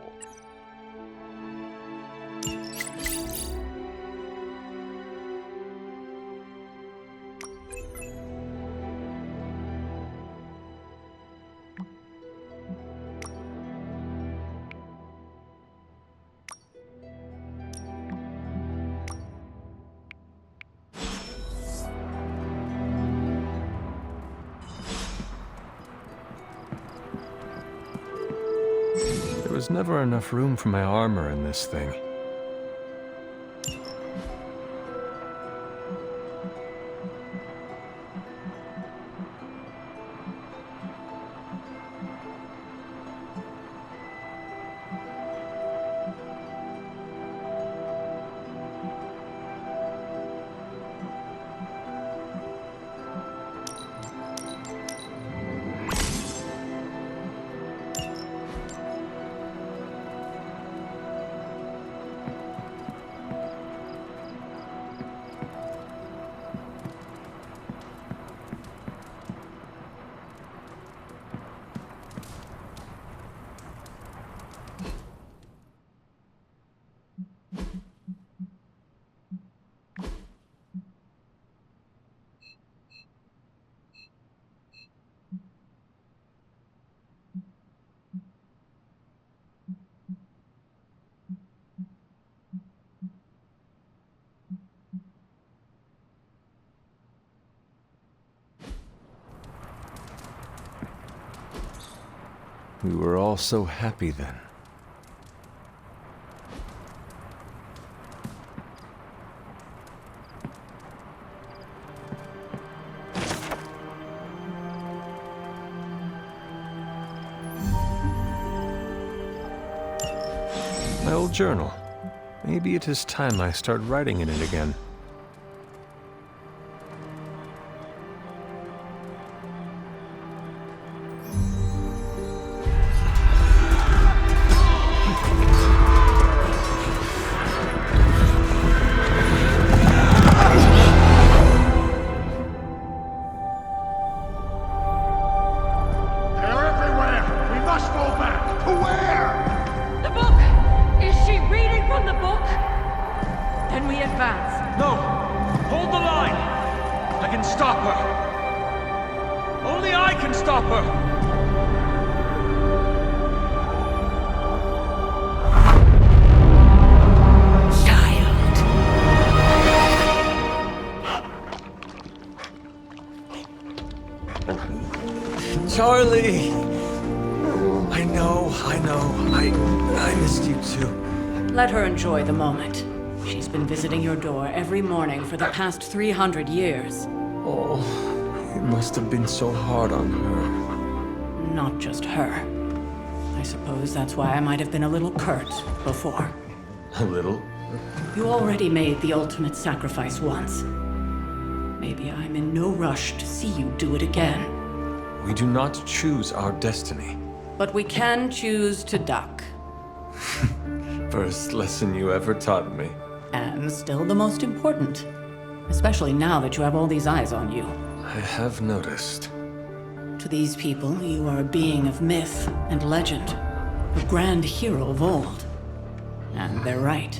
There was never enough room for my armor in this thing. We were all so happy then. My old journal. Maybe it is time I start writing in it again. Charlie! I know. I missed you too. Let her enjoy the moment. She's been visiting your door every morning for the past 300 years. Oh, it must have been so hard on her. Not just her. I suppose that's why I might have been a little curt before. A little? You already made the ultimate sacrifice once. Maybe I'm in no rush to see you do it again. We do not choose our destiny. But we can choose to duck. First lesson you ever taught me. And still the most important. Especially now that you have all these eyes on you. I have noticed. To these people, you are a being of myth and legend. A grand hero of old. And they're right.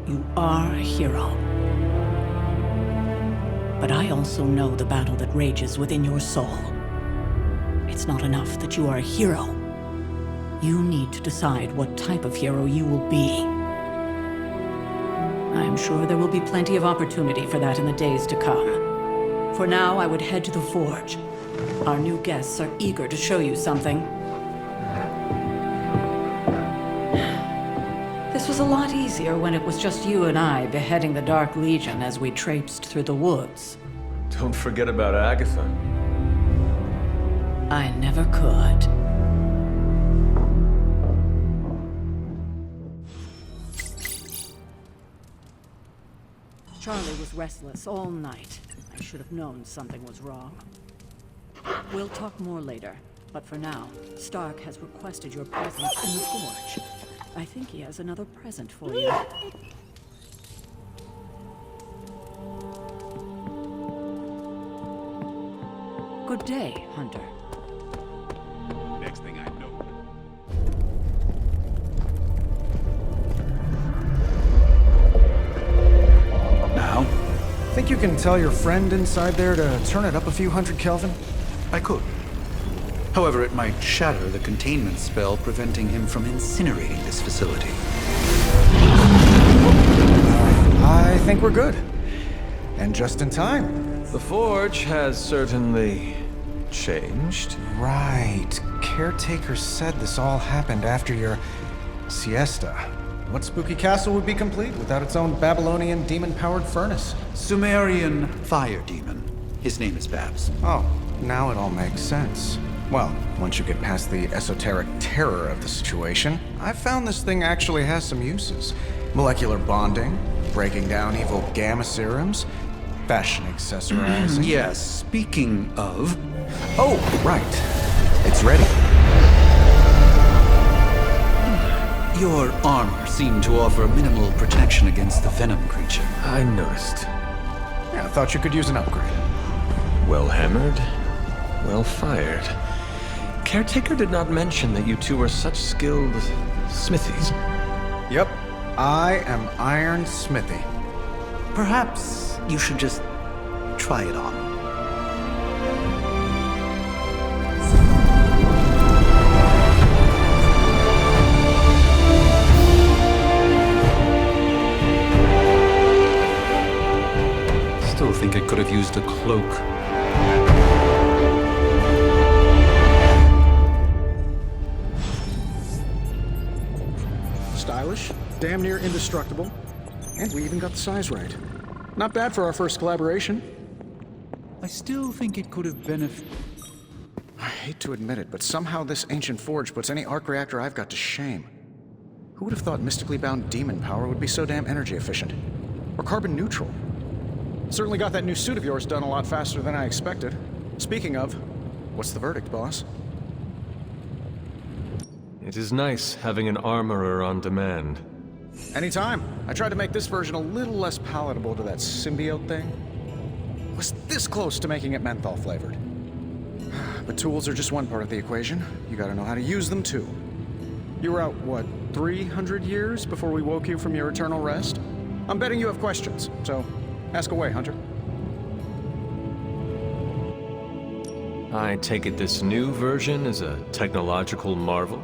You are a hero. But I also know the battle that rages within your soul. It's not enough that you are a hero. You need to decide what type of hero you will be. I am sure there will be plenty of opportunity for that in the days to come. For now, I would head to the Forge. Our new guests are eager to show you something. This was a lot easier when it was just you and I beheading the Dark Legion as we traipsed through the woods. Don't forget about Agatha. I never could. Charlie was restless all night. I should have known something was wrong. We'll talk more later, but for now, Stark has requested your presence in the Forge. I think he has another present for you. Good day, Hunter. Next thing I know. Now? Think you can tell your friend inside there to turn it up a few hundred Kelvin? I could. However, it might shatter the containment spell preventing him from incinerating this facility. I think we're good. And just in time. The Forge has certainly changed. Right. Caretaker said this all happened after your siesta. What spooky castle would be complete without its own Babylonian demon-powered furnace? Sumerian fire demon. His name is Babs. Oh, now it all makes sense. Well, once you get past the esoteric terror of the situation, I've found this thing actually has some uses. Molecular bonding, breaking down evil gamma serums, fashion accessorizing. Yes, speaking of... Oh, right. It's ready. Your armor seemed to offer minimal protection against the venom creature. I noticed. Yeah, I thought you could use an upgrade. Well hammered, well fired. Caretaker did not mention that you two were such skilled smithies. Yep, I am Iron Smithy. Perhaps you should just try it on. Still think it could have used a cloak. Stylish, damn near indestructible, and we even got the size right. Not bad for our first collaboration. I still think it could have been I hate to admit it, but somehow this ancient forge puts any arc reactor I've got to shame. Who would have thought mystically bound demon power would be so damn energy efficient? Or carbon neutral? Certainly got that new suit of yours done a lot faster than I expected. Speaking of, what's the verdict, boss? It is nice having an armorer on demand. Anytime. I tried to make this version a little less palatable to that symbiote thing. Was this close to making it menthol flavored. But tools are just one part of the equation. You gotta know how to use them too. You were out, what, 300 years before we woke you from your eternal rest? I'm betting you have questions, so ask away, Hunter. I take it this new version is a technological marvel?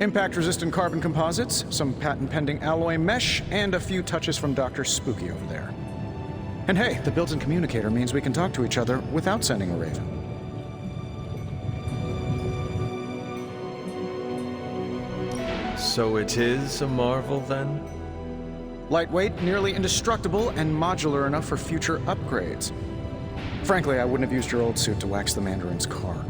Impact-resistant carbon composites, some patent-pending alloy mesh, and a few touches from Dr. Spooky over there. And hey, the built-in communicator means we can talk to each other without sending a raven. So it is a marvel, then? Lightweight, nearly indestructible, and modular enough for future upgrades. Frankly, I wouldn't have used your old suit to wax the Mandarin's car.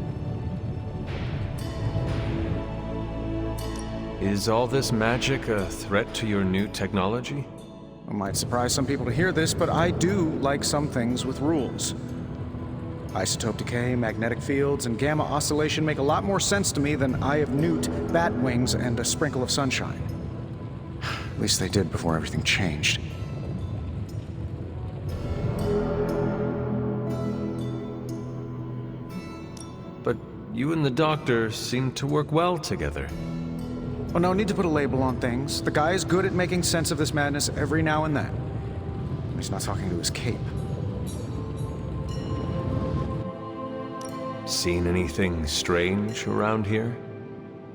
Is all this magic a threat to your new technology? It might surprise some people to hear this, but I do like some things with rules. Isotope decay, magnetic fields, and gamma oscillation make a lot more sense to me than Eye of Newt, bat wings, and a sprinkle of sunshine. At least they did before everything changed. But you and the Doctor seem to work well together. Well, no need to put a label on things. The guy is good at making sense of this madness every now and then. He's not talking to his cape. Seen anything strange around here?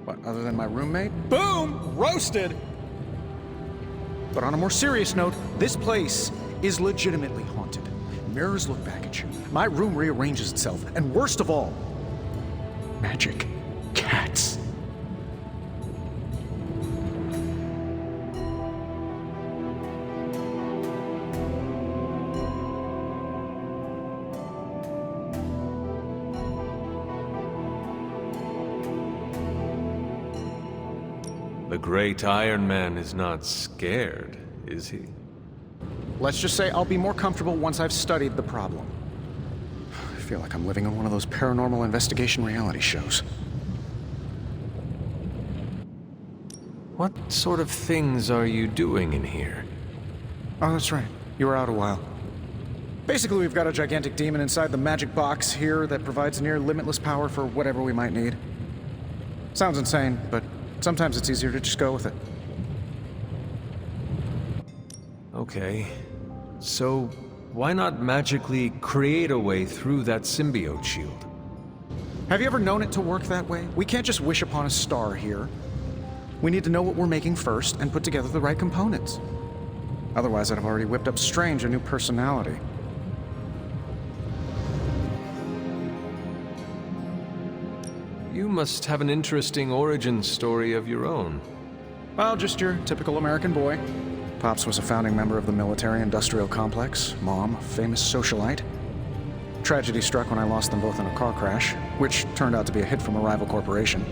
What, other than my roommate? Boom! Roasted! But on a more serious note, this place is legitimately haunted. Mirrors look back at you. My room rearranges itself. And worst of all, magic cats. The great Iron Man is not scared, is he? Let's just say I'll be more comfortable once I've studied the problem. I feel like I'm living in one of those paranormal investigation reality shows. What sort of things are you doing in here? Oh, that's right. You were out a while. Basically, we've got a gigantic demon inside the magic box here that provides near limitless power for whatever we might need. Sounds insane, but sometimes it's easier to just go with it. Okay. So, why not magically create a way through that symbiote shield? Have you ever known it to work that way? We can't just wish upon a star here. We need to know what we're making first and put together the right components. Otherwise, I'd have already whipped up Strange a new personality. You must have an interesting origin story of your own. Well, just your typical American boy. Pops was a founding member of the military-industrial complex. Mom, a famous socialite. Tragedy struck when I lost them both in a car crash, which turned out to be a hit from a rival corporation.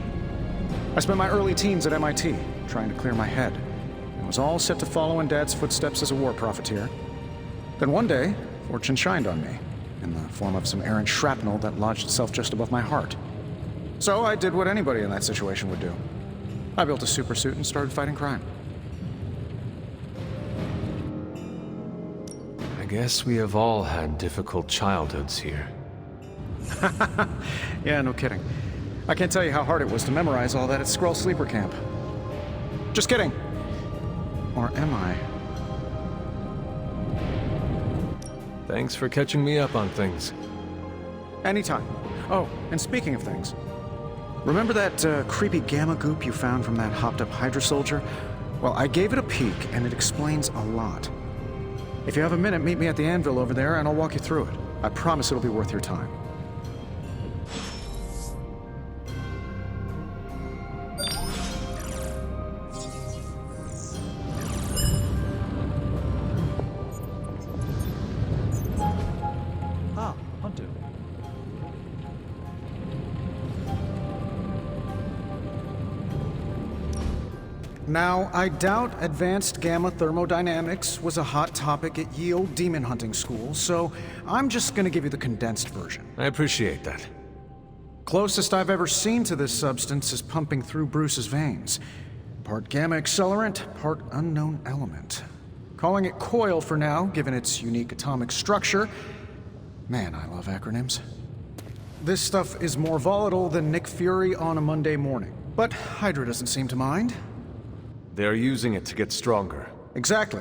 I spent my early teens at MIT, trying to clear my head, and was all set to follow in Dad's footsteps as a war profiteer. Then one day, fortune shined on me, in the form of some errant shrapnel that lodged itself just above my heart. So I did what anybody in that situation would do. I built a supersuit and started fighting crime. I guess we have all had difficult childhoods here. Yeah, no kidding. I can't tell you how hard it was to memorize all that at Skrull Sleeper Camp. Just kidding. Or am I? Thanks for catching me up on things. Anytime. Oh, and speaking of things, remember that creepy gamma goop you found from that hopped-up Hydra soldier? Well, I gave it a peek, and it explains a lot. If you have a minute, meet me at the anvil over there, and I'll walk you through it. I promise it'll be worth your time. Ah, Hunter. Now, I doubt advanced gamma thermodynamics was a hot topic at ye old demon hunting school, so I'm just gonna give you the condensed version. I appreciate that. Closest I've ever seen to this substance is pumping through Bruce's veins. Part gamma accelerant, part unknown element. Calling it coil for now, given its unique atomic structure. Man, I love acronyms. This stuff is more volatile than Nick Fury on a Monday morning, but Hydra doesn't seem to mind. They're using it to get stronger. Exactly.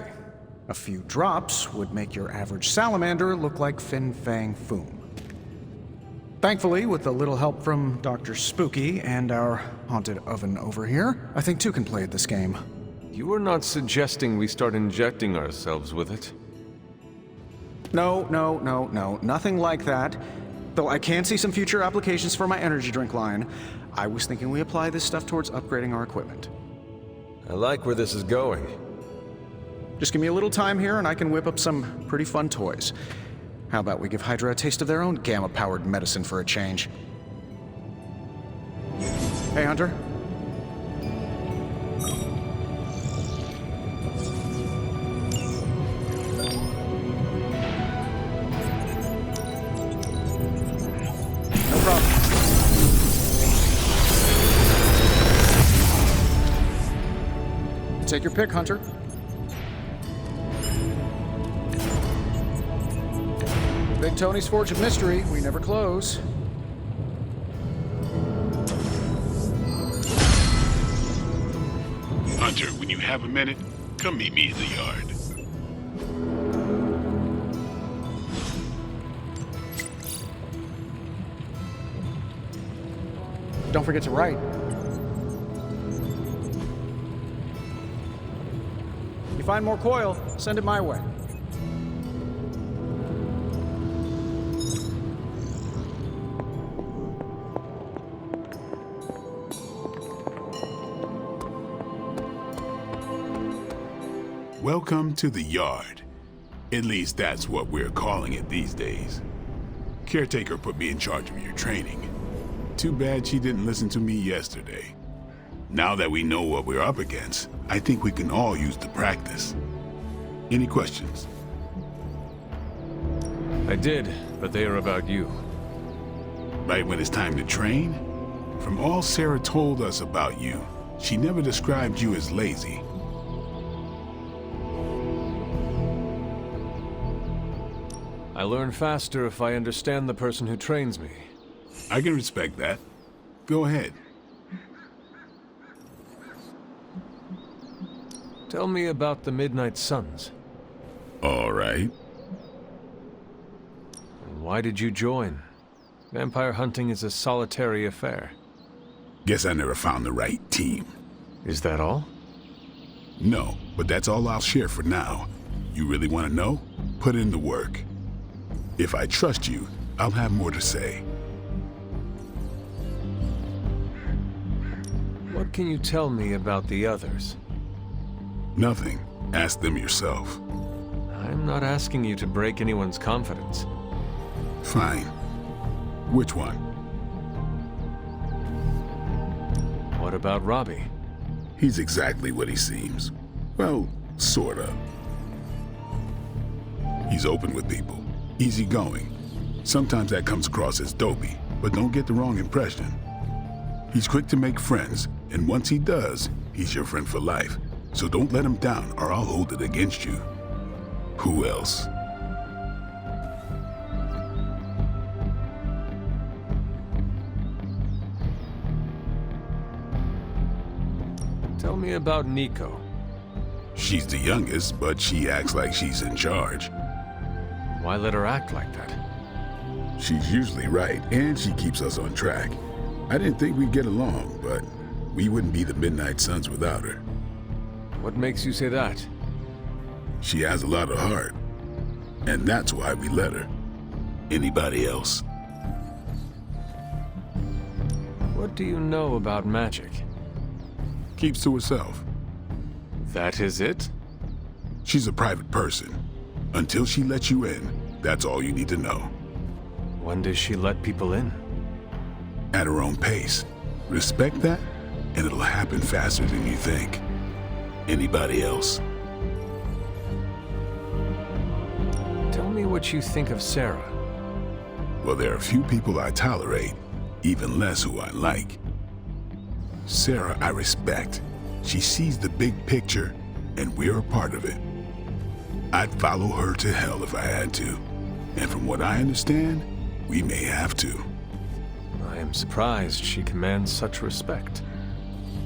A few drops would make your average salamander look like Fin Fang Foom. Thankfully, with a little help from Dr. Spooky and our haunted oven over here, I think two can play at this game. You are not suggesting we start injecting ourselves with it? No, nothing like that. Though I can see some future applications for my energy drink line. I was thinking we apply this stuff towards upgrading our equipment. I like where this is going. Just give me a little time here and I can whip up some pretty fun toys. How about we give Hydra a taste of their own gamma-powered medicine for a change? Hey, Hunter. No problem. Take your pick, Hunter. Big Tony's Forge of Mystery. We never close. Hunter, when you have a minute, come meet me in the yard. Don't forget to write. You find more coil, send it my way. Welcome to the yard. At least that's what we're calling it these days. Caretaker put me in charge of your training. Too bad she didn't listen to me yesterday. Now that we know what we're up against, I think we can all use the practice. Any questions? I did, but they are about you. Right when it's time to train? From all Sarah told us about you, she never described you as lazy. I learn faster if I understand the person who trains me. I can respect that. Go ahead. Tell me about the Midnight Suns. All right. Why did you join? Vampire hunting is a solitary affair. Guess I never found the right team. Is that all? No, but that's all I'll share for now. You really want to know? Put in the work. If I trust you, I'll have more to say. What can you tell me about the others? Nothing. Ask them yourself. I'm not asking you to break anyone's confidence. Fine. Which one? What about Robbie? He's exactly what he seems. Well, sorta. He's open with people. Easygoing. Sometimes that comes across as dopey, but don't get the wrong impression. He's quick to make friends, and once he does, he's your friend for life. So don't let him down or I'll hold it against you. Who else? Tell me about Nico. She's the youngest, but she acts like she's in charge. Why let her act like that? She's usually right, and she keeps us on track. I didn't think we'd get along, but we wouldn't be the Midnight Suns without her. What makes you say that? She has a lot of heart, and that's why we let her. Anybody else? What do you know about magic? Keeps to herself. That is it? She's a private person. Until she lets you in, that's all you need to know. When does she let people in? At her own pace. Respect that, and it'll happen faster than you think. Anybody else? Tell me what you think of Sarah. Well, there are few people I tolerate, even less who I like. Sarah, I respect. She sees the big picture, and we're a part of it. I'd follow her to hell if I had to. And from what I understand, we may have to. I am surprised she commands such respect.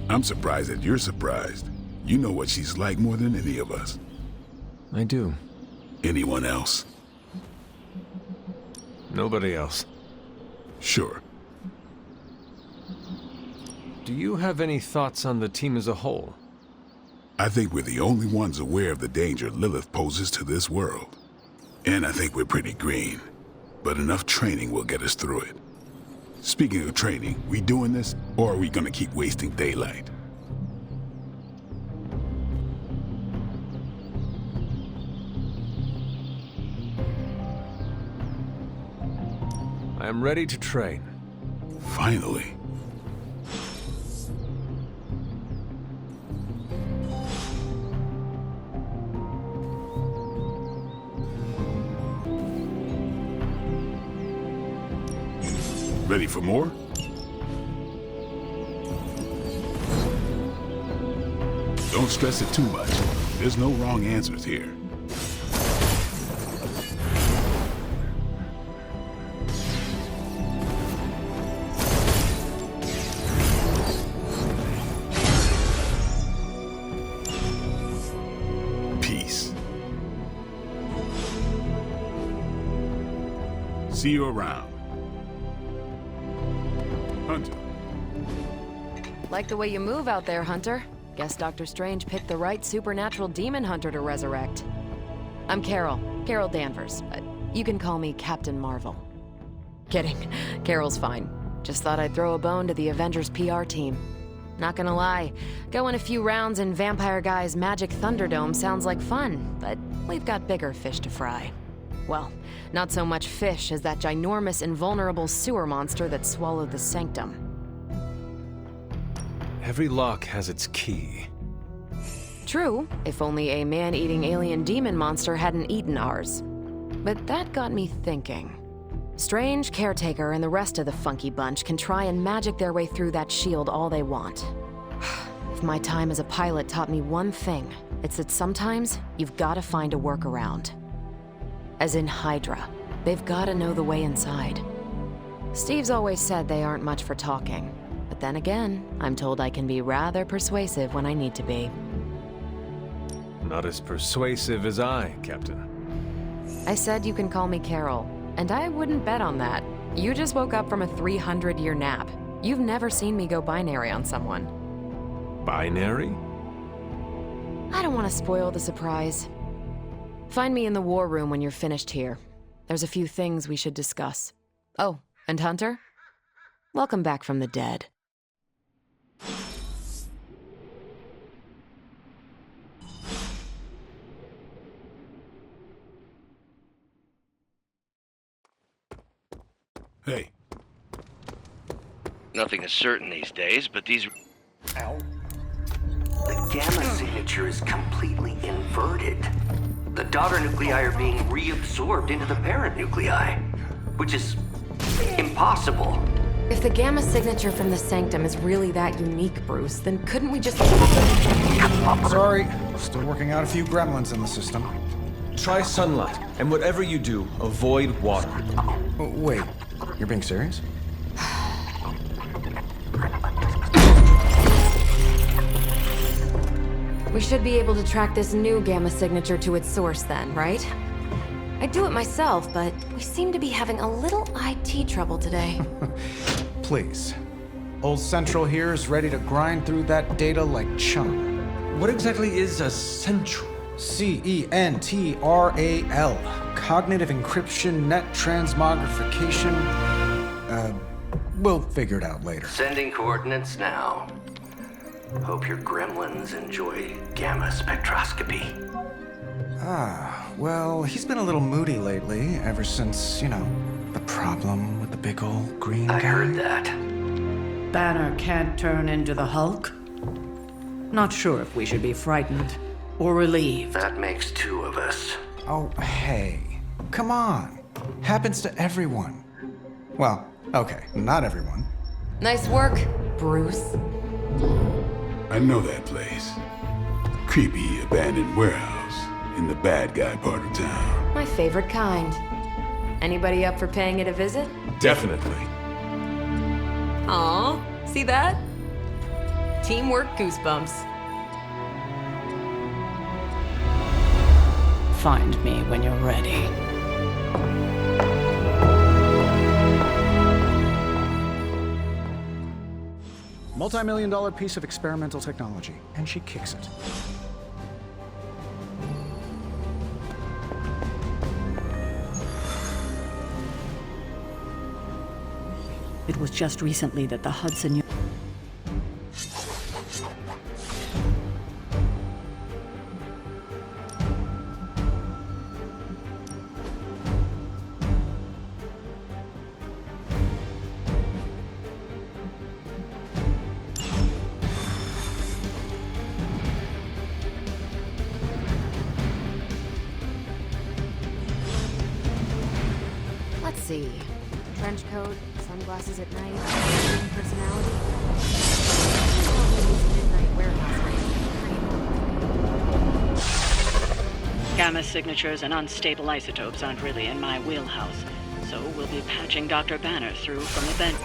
I'm surprised that you're surprised. You know what she's like more than any of us. I do. Anyone else? Nobody else. Sure. Do you have any thoughts on the team as a whole? I think we're the only ones aware of the danger Lilith poses to this world. And I think we're pretty green. But enough training will get us through it. Speaking of training, we doing this, or are we gonna keep wasting daylight? I am ready to train. Finally. Ready for more? Don't stress it too much. There's no wrong answers here. Peace. See you around. Hunter. Like the way you move out there, Hunter. Guess Dr. Strange picked the right supernatural demon hunter to resurrect. I'm Carol Danvers, but you can call me Captain Marvel. Kidding, Carol's fine. Just thought I'd throw a bone to the Avengers PR team. Not gonna lie, going a few rounds in Vampire Guy's Magic Thunderdome sounds like fun, but we've got bigger fish to fry. Well, not so much fish as that ginormous invulnerable sewer monster that swallowed the Sanctum. Every lock has its key. True, if only a man-eating alien demon monster hadn't eaten ours. But that got me thinking. Strange, Caretaker, and the rest of the funky bunch can try and magic their way through that shield all they want. If my time as a pilot taught me one thing, it's that sometimes you've gotta find a workaround. As in Hydra, they've gotta know the way inside. Steve's always said they aren't much for talking. But then again, I'm told I can be rather persuasive when I need to be. Not as persuasive as I, Captain. I said you can call me Carol, and I wouldn't bet on that. You just woke up from a 300-year nap. You've never seen me go binary on someone. Binary? I don't want to spoil the surprise. Find me in the war room when you're finished here. There's a few things we should discuss. Oh, and Hunter? Welcome back from the dead. Hey. Nothing is certain these days, but these... Ow. The gamma signature is completely inverted. The daughter nuclei are being reabsorbed into the parent nuclei, which is impossible. If the gamma signature from the Sanctum is really that unique, Bruce, then couldn't we just... Sorry, still working out a few gremlins in the system. Try sunlight, and whatever you do, avoid water. Oh, wait, you're being serious? We should be able to track this new gamma signature to its source then, right? I'd do it myself, but we seem to be having a little IT trouble today. Please. Old Central here is ready to grind through that data like chum. What exactly is a Central? CENTRAL. Cognitive encryption, net transmogrification. We'll figure it out later. Sending coordinates now. Hope your gremlins enjoy gamma spectroscopy. Well, he's been a little moody lately, ever since, the problem with the big old green guy. I heard that. Banner can't turn into the Hulk? Not sure if we should be frightened or relieved. That makes two of us. Oh, hey. Come on. Happens to everyone. Well, okay, not everyone. Nice work, Bruce. I know that place. Creepy, abandoned warehouse in the bad guy part of town. My favorite kind. Anybody up for paying it a visit? Definitely. Aw, see that? Teamwork goosebumps. Find me when you're ready. Multi-million-dollar piece of experimental technology, and she kicks it. It was just recently that the Hudson... see. Trench coat, sunglasses at night, personality. Midnight warehouse raid. Gamma signatures and unstable isotopes aren't really in my wheelhouse, so we'll be patching Dr. Banner through from the bench.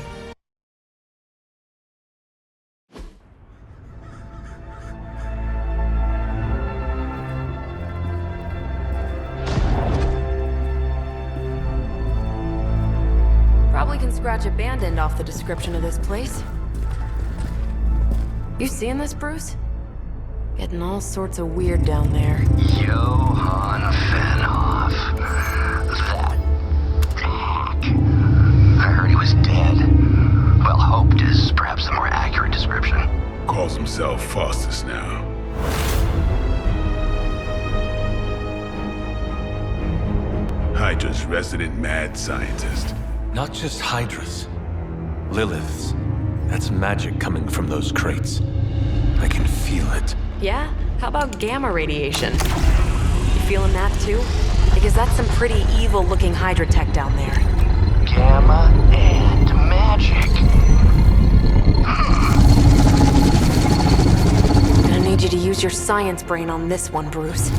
Probably can scratch abandoned off the description of this place. You seeing this, Bruce? Getting all sorts of weird down there. Johann Fenhoff. That hack. I heard he was dead. Well, hoped is perhaps the more accurate description. Calls himself Faustus now. Hydra's resident mad scientist. Not just Hydra's. Lilith's. That's magic coming from those crates. I can feel it. Yeah? How about gamma radiation? You feeling that too? Because that's some pretty evil-looking Hydra tech down there. Gamma and magic. Gonna need you to use your science brain on this one, Bruce.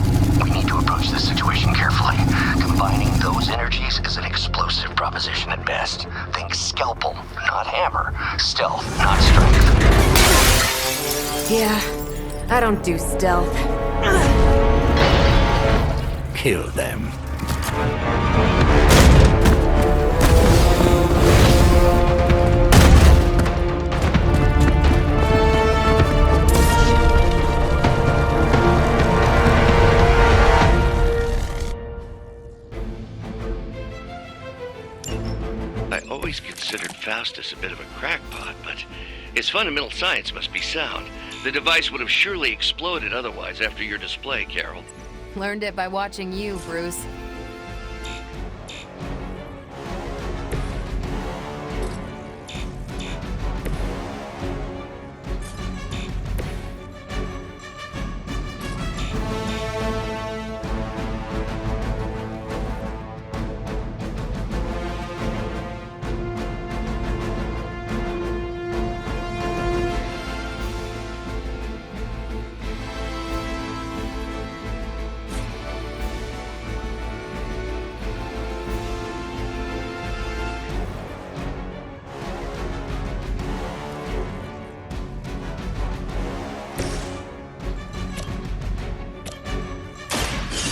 We need to approach this situation carefully. Combining those energies is an explosive proposition at best. Think scalpel, not hammer. Stealth, not strength. Yeah, I don't do stealth. Kill them. I always considered Faustus a bit of a crackpot, but his fundamental science must be sound. The device would have surely exploded otherwise after your display, Carol. Learned it by watching you, Bruce.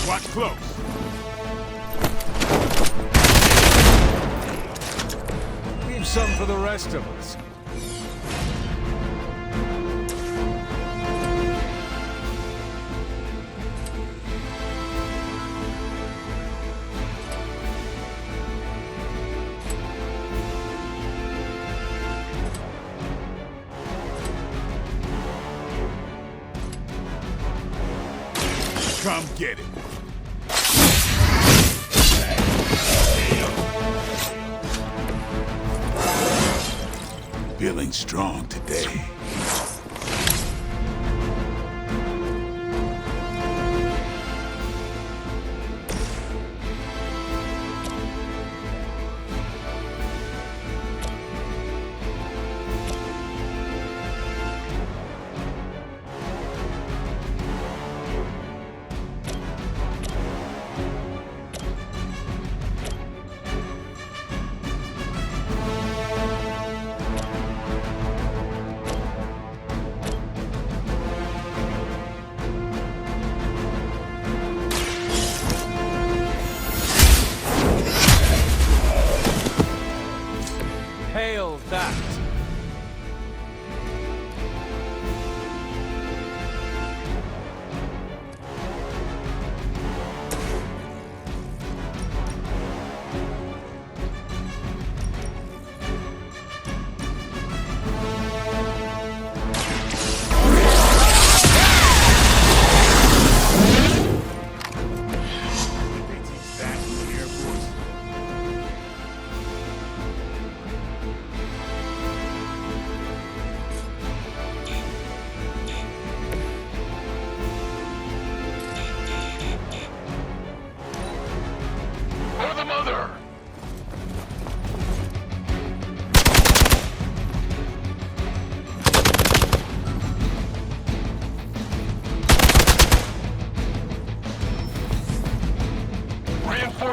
Watch close. Leave some for the rest of us. Come get it. Feeling strong today.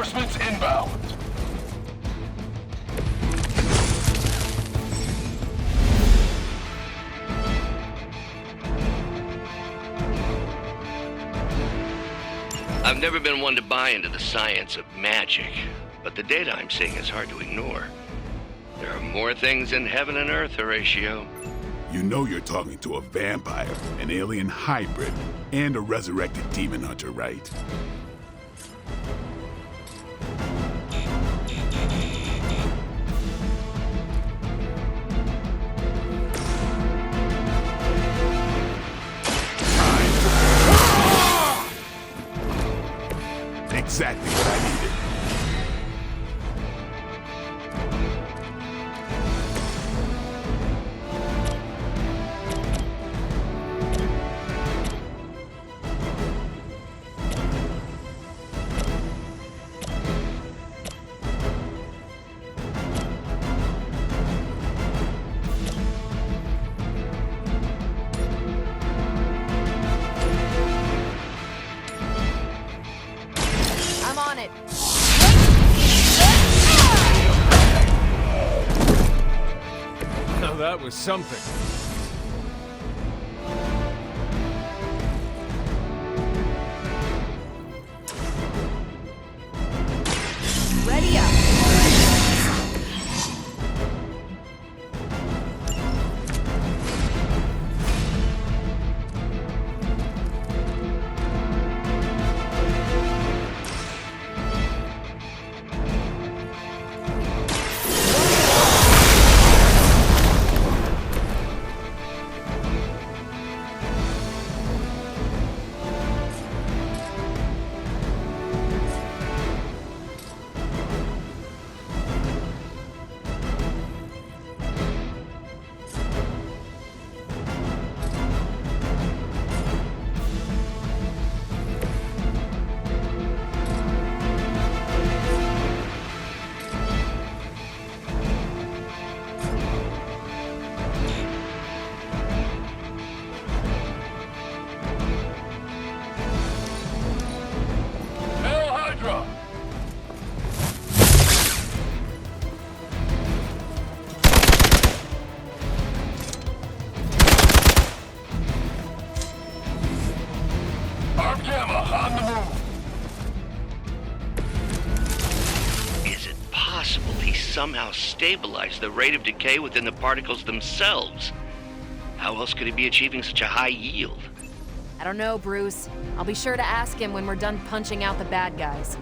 Reinforcements inbound. I've never been one to buy into the science of magic, but the data I'm seeing is hard to ignore. There are more things in heaven and earth, Horatio. You know you're talking to a vampire, an alien hybrid, and a resurrected demon hunter, right? Exactly what I needed. I'm on it. Now that was something. Ready up. Hail Hydra! Arm Gamma on the move. Is it possible he somehow stabilized the rate of decay within the particles themselves? How else could he be achieving such a high yield? I don't know, Bruce. I'll be sure to ask him when we're done punching out the bad guys.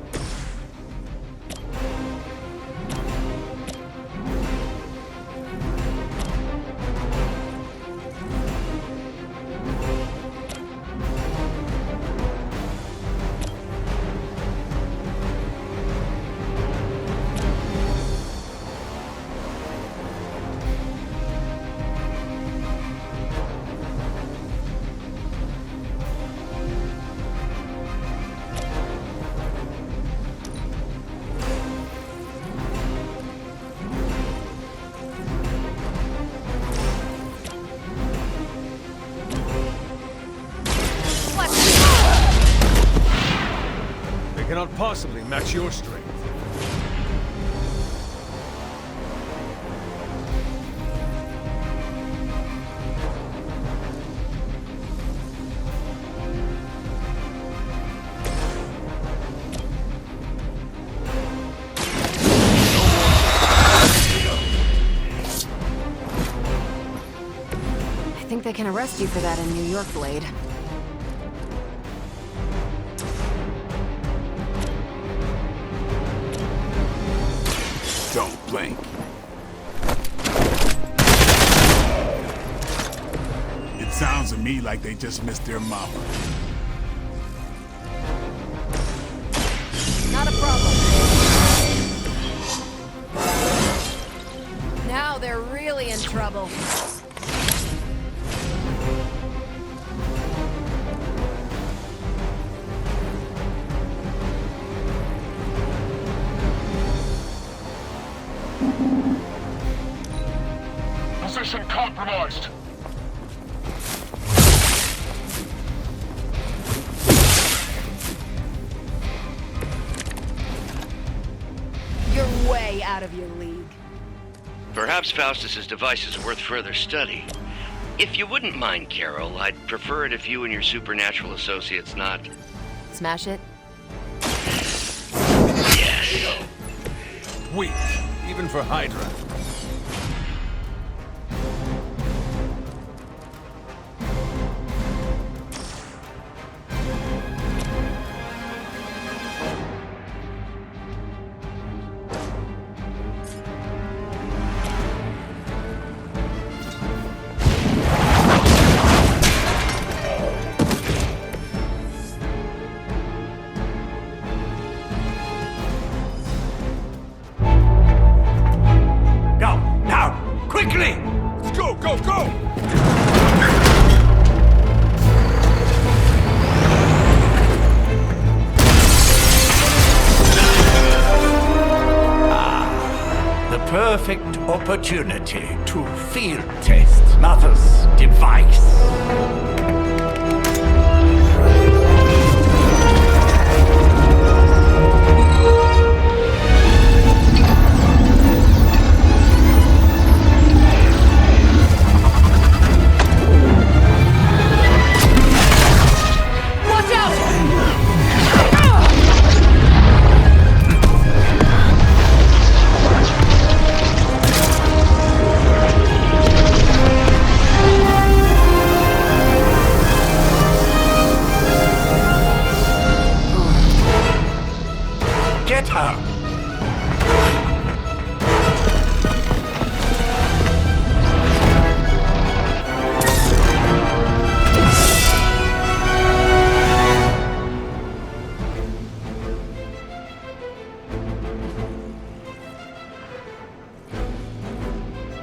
They cannot possibly match your strength. I think they can arrest you for that in New York, Blade. Don't blink. It sounds to me like they just missed their mama. Not a problem. Now they're really in trouble. Position compromised. way out of your league. Perhaps Faustus's device is worth further study. If you wouldn't mind, Carol, I'd prefer it if you and your supernatural associates not... Smash it? Yes. Weak, even for Hydra. Quickly! Let's go, go, go! The perfect opportunity to field test Mother's device. Get her!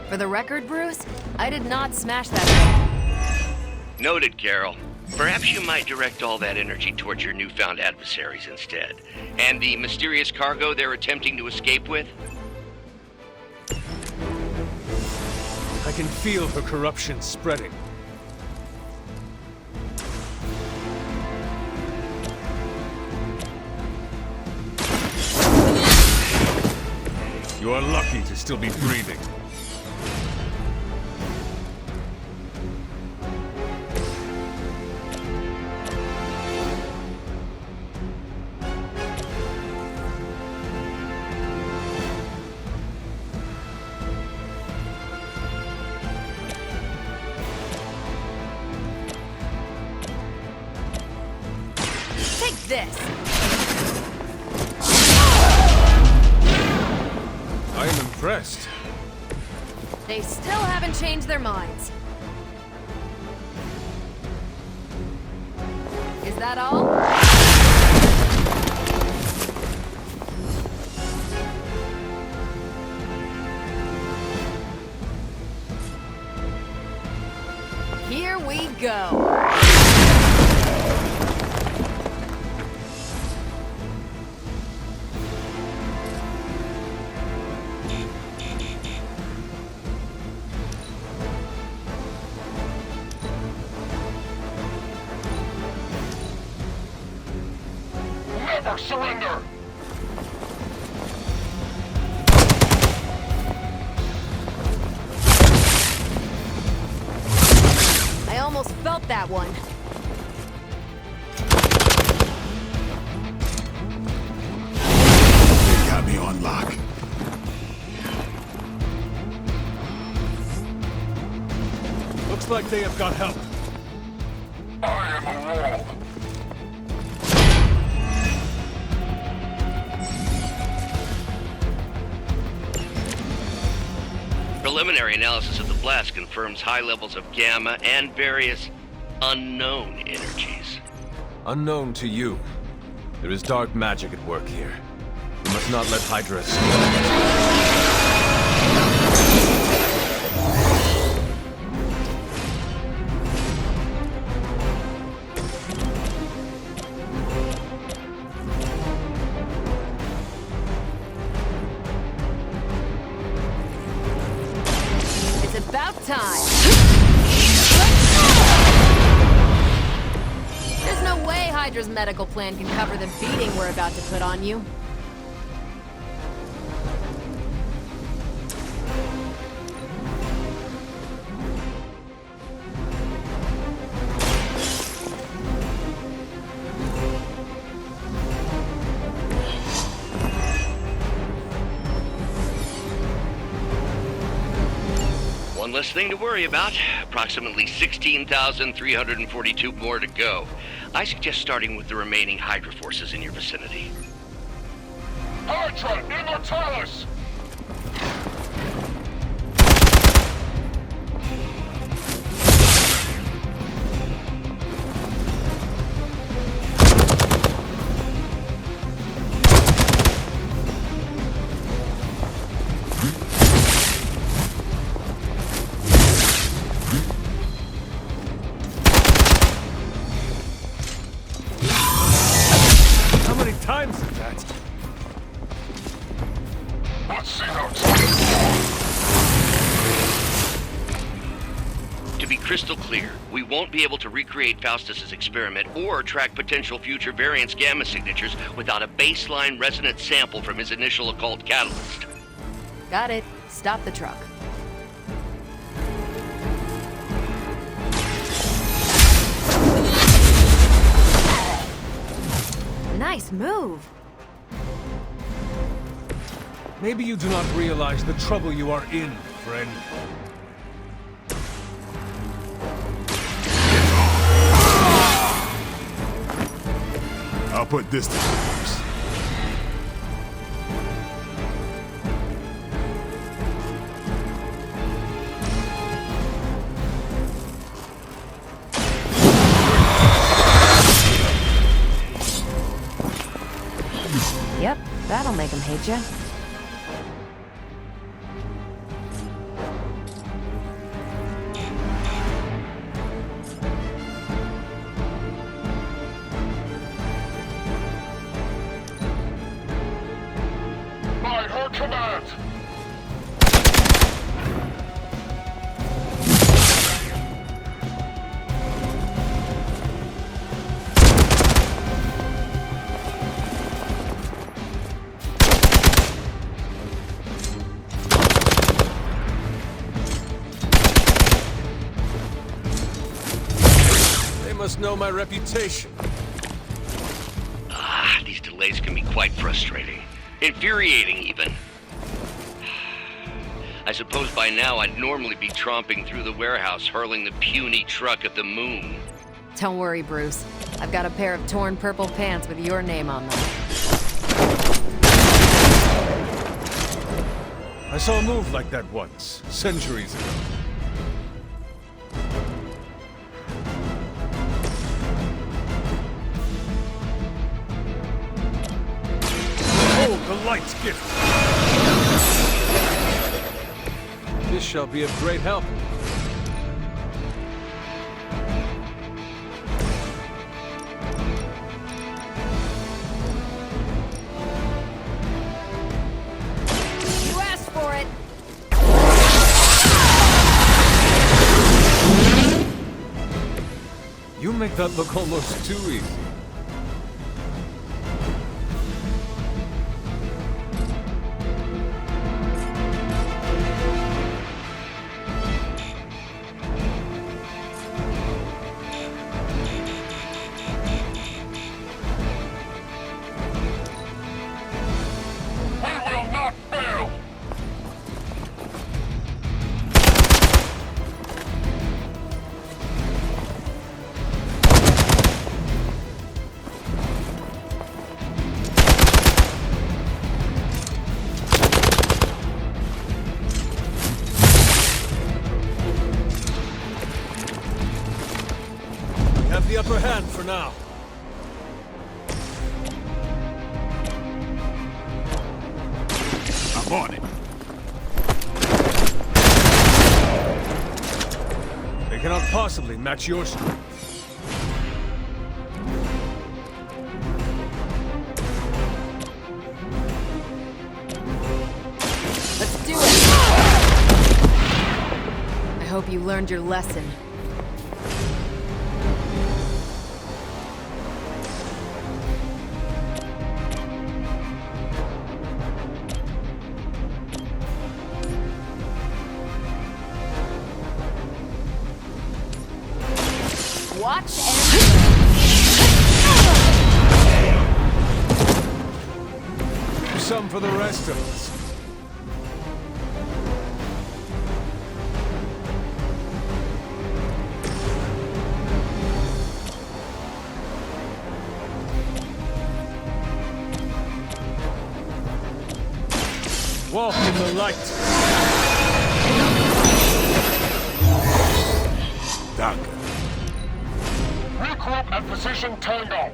For the record, Bruce, I did not smash that thing. Noted, Carol. Perhaps you might direct all that energy towards your newfound adversaries instead. And the mysterious cargo they're attempting to escape with? I can feel her corruption spreading. You are lucky to still be breathing. This. I am impressed. They still haven't changed their minds. Is that all? Here we go. Never surrender! I almost felt that one. They got me on lock. Looks like they have got help. I am a wall. Preliminary analysis of the blast confirms high levels of gamma and various unknown energies. Unknown to you. There is dark magic at work here. We must not let Hydra escape. About time. There's no way Hydra's medical plan can cover the beating we're about to put on you. less thing to worry about. Approximately 16,342 more to go. I suggest starting with the remaining Hydra forces in your vicinity. Hydra Immortalis! How many times is that? Let's see how To be crystal clear, we won't be able to recreate Faustus's experiment or track potential future variance gamma signatures without a baseline resonance sample from his initial occult catalyst. Got it. Stop the truck. Nice move. Maybe you do not realize the trouble you are in, friend. I'll put this to use. Yep, that'll make him hate you. by her command. They must know my reputation. These delays can be quite frustrating. Infuriating, even. I suppose by now I'd normally be tromping through the warehouse, hurling the puny truck at the moon. Don't worry, Bruce. I've got a pair of torn purple pants with your name on them. I saw a move like that once, centuries ago. Behold the light gift! This shall be of great help. You asked for it! You make that look almost too easy. We will not fail! We have the upper hand for now. I'm on it. They cannot possibly match your strength. Let's do it! I hope you learned your lesson. Watch and... Some for the rest of us. Walk in the light. Doctor. Regroup at position Tango.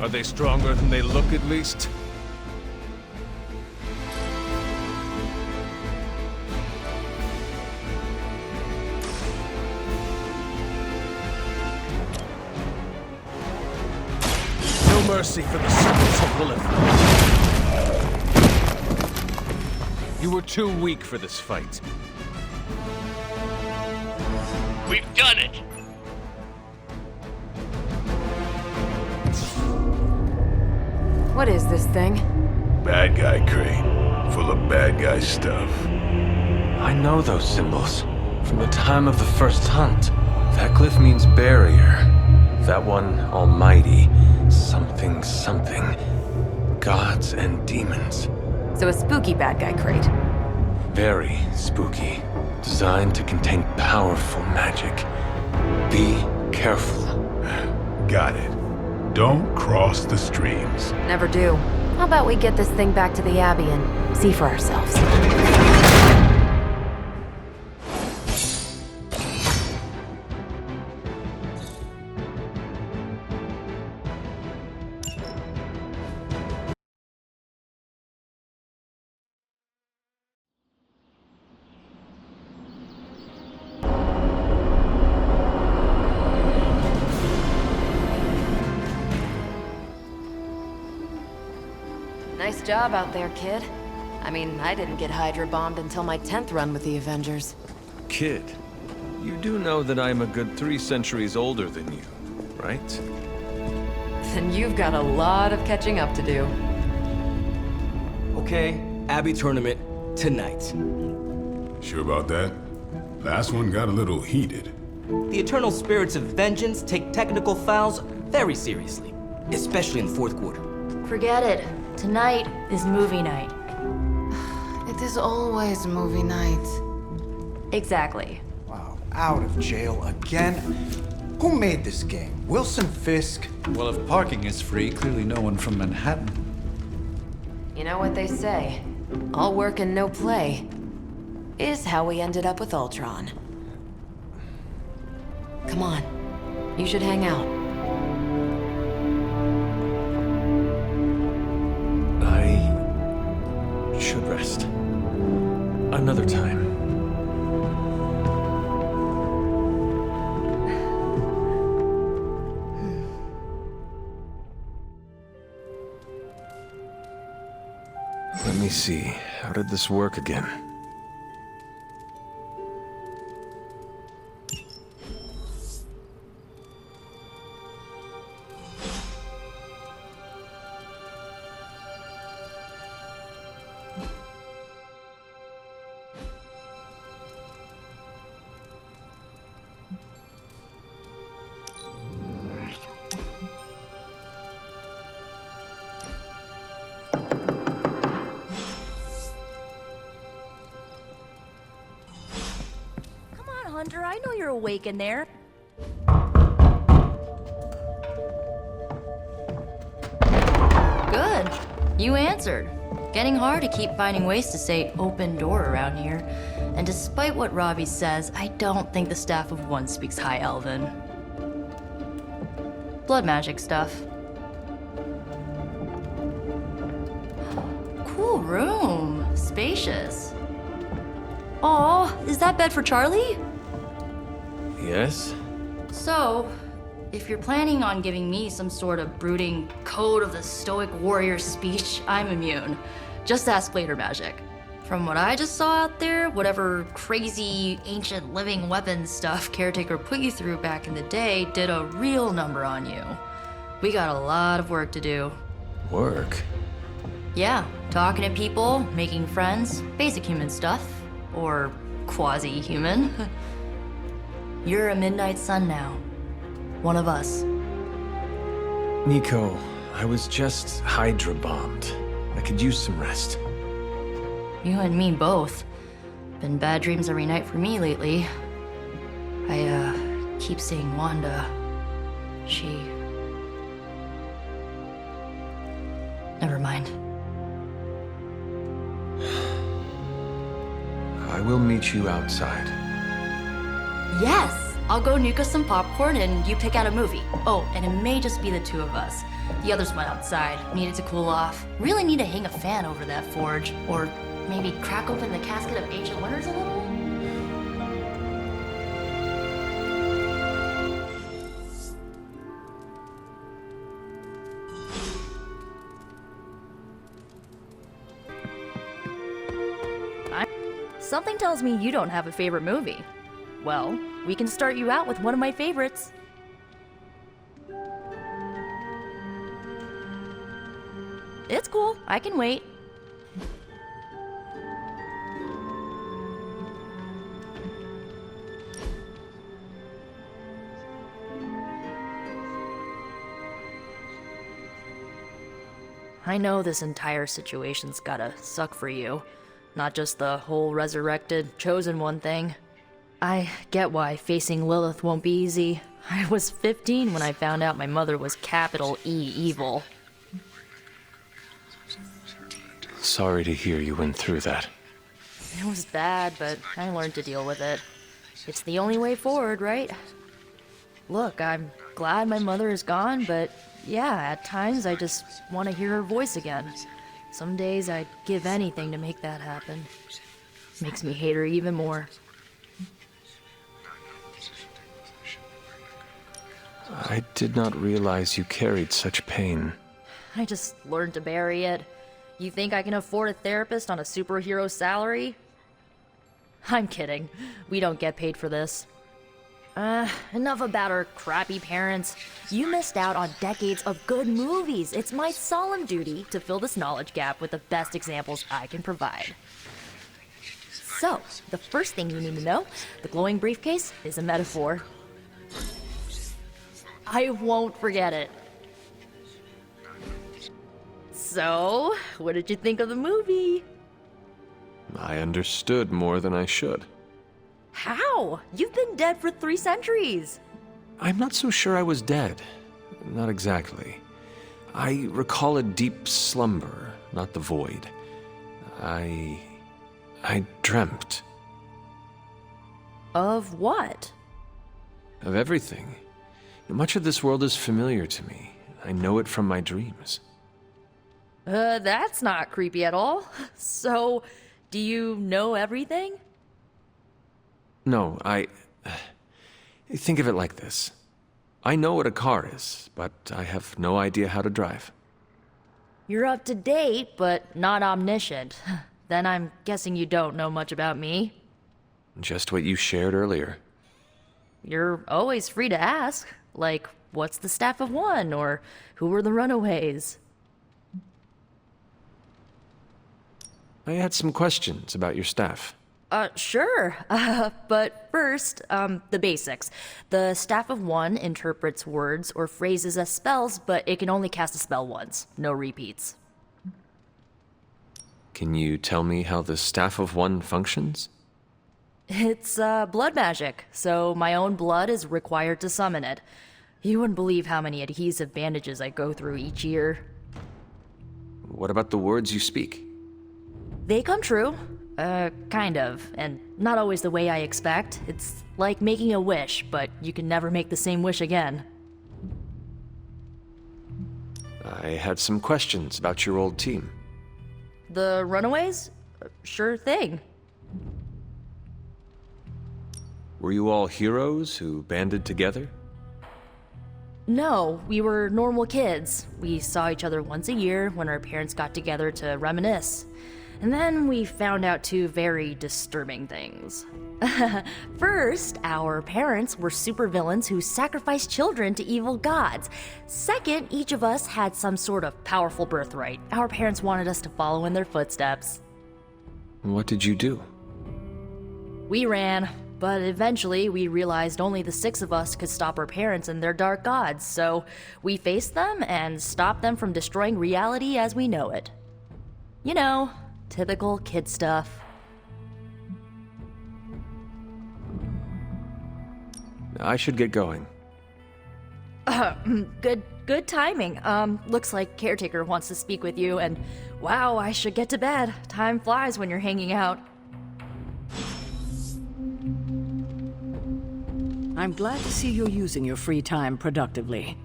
Are they stronger than they look, at least? No mercy for the servants of Lilith. You were too weak for this fight. We've done it! What is this thing? Bad guy crate. Full of bad guy stuff. I know those symbols. From the time of the first hunt. That glyph means barrier. That one, almighty. Something, something. Gods and demons. So a spooky bad guy crate. Very spooky. Designed to contain powerful magic. Be careful. Got it. Don't cross the streams. Never do. How about we get this thing back to the Abbey and see for ourselves? Nice job out there, kid. I mean, I didn't get Hydra bombed until my 10th run with the Avengers. Kid, you do know that I'm a good 3 centuries older than you, right? Then you've got a lot of catching up to do. Okay, Abbey tournament tonight. Sure about that? Last one got a little heated. The Eternal Spirits of Vengeance take technical fouls very seriously, especially in the fourth quarter. Forget it. Tonight is movie night. It is always movie night. Exactly. Wow, out of jail again? Who made this game? Wilson Fisk? Well, if parking is free, clearly no one from Manhattan. You know what they say? All work and no play is how we ended up with Ultron. Come on. You should hang out. I should rest. Another time. Let me see. How did this work again? Hunter, I know you're awake in there. Good. You answered. Getting hard to keep finding ways to say open door around here. And despite what Robbie says, I don't think the staff of One speaks High Elven. Blood magic stuff. Cool room. Spacious. Aw, is that bed for Charlie? Yes? So, if you're planning on giving me some sort of brooding code of the stoic warrior speech, I'm immune. Just ask later, Magic. From what I just saw out there, whatever crazy ancient living weapons stuff Caretaker put you through back in the day did a real number on you. We got a lot of work to do. Work? Yeah, talking to people, making friends, basic human stuff. Or quasi-human. You're a Midnight Sun now. One of us. Nico, I was just Hydra bombed. I could use some rest. You and me both. Been bad dreams every night for me lately. I keep seeing Wanda. She Never mind. I will meet you outside. Yes! I'll go nuke us some popcorn and you pick out a movie. Oh, and it may just be the two of us. The others went outside, needed to cool off. Really need to hang a fan over that forge. Or maybe crack open the casket of ancient wonders a little? Something tells me you don't have a favorite movie. Well, we can start you out with one of my favorites. It's cool. I can wait. I know this entire situation's gotta suck for you. Not just the whole resurrected, chosen one thing. I get why facing Lilith won't be easy. I was 15 when I found out my mother was capital E evil. Sorry to hear you went through that. It was bad, but I learned to deal with it. It's the only way forward, right? Look, I'm glad my mother is gone, but yeah, at times I just want to hear her voice again. Some days I'd give anything to make that happen. Makes me hate her even more. I did not realize you carried such pain. I just learned to bury it. You think I can afford a therapist on a superhero salary? I'm kidding. We don't get paid for this. Enough about our crappy parents. You missed out on decades of good movies. It's my solemn duty to fill this knowledge gap with the best examples I can provide. So, the first thing you need to know, the glowing briefcase is a metaphor. I won't forget it. So, what did you think of the movie? I understood more than I should. How? You've been dead for 3 centuries. I'm not so sure I was dead. Not exactly. I recall a deep slumber, not the void. I dreamt. Of what? Of everything. Much of this world is familiar to me. I know it from my dreams. That's not creepy at all. So, do you know everything? No, think of it like this. I know what a car is, but I have no idea how to drive. You're up to date, but not omniscient. Then I'm guessing you don't know much about me. Just what you shared earlier. You're always free to ask. Like, what's the Staff of One? Or who were the Runaways? I had some questions about your staff. Sure. But first, the basics. The Staff of One interprets words or phrases as spells, but it can only cast a spell once. No repeats. Can you tell me how the Staff of One functions? It's, blood magic, so my own blood is required to summon it. You wouldn't believe how many adhesive bandages I go through each year. What about the words you speak? They come true. Kind of, and not always the way I expect. It's like making a wish, but you can never make the same wish again. I had some questions about your old team. The Runaways? Sure thing. Were you all heroes who banded together? No, we were normal kids. We saw each other once a year when our parents got together to reminisce. And then we found out 2 very disturbing things. First, our parents were supervillains who sacrificed children to evil gods. Second, each of us had some sort of powerful birthright. Our parents wanted us to follow in their footsteps. What did you do? We ran, but eventually we realized only the 6 of us could stop our parents and their dark gods, so we faced them and stopped them from destroying reality as we know it. You know, typical kid stuff. I should get going. Good timing. Looks like Caretaker wants to speak with you, and wow, I should get to bed. Time flies when you're hanging out. I'm glad to see you're using your free time productively.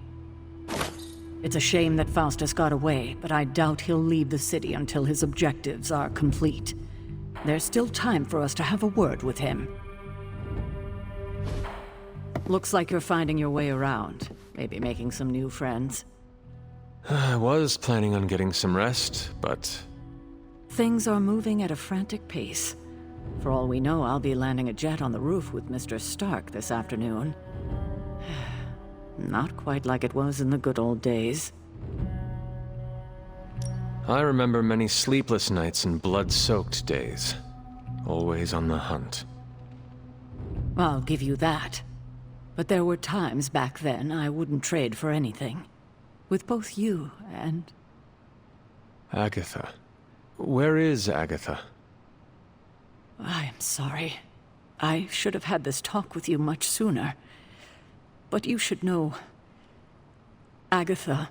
It's a shame that Faustus got away, but I doubt he'll leave the city until his objectives are complete. There's still time for us to have a word with him. Looks like you're finding your way around. Maybe making some new friends. I was planning on getting some rest, but... Things are moving at a frantic pace. For all we know, I'll be landing a jet on the roof with Mr. Stark this afternoon. Not quite like it was in the good old days. I remember many sleepless nights and blood-soaked days. Always on the hunt. I'll give you that. But there were times back then I wouldn't trade for anything. With both you and... Agatha. Where is Agatha? I am sorry. I should have had this talk with you much sooner. But you should know... Agatha...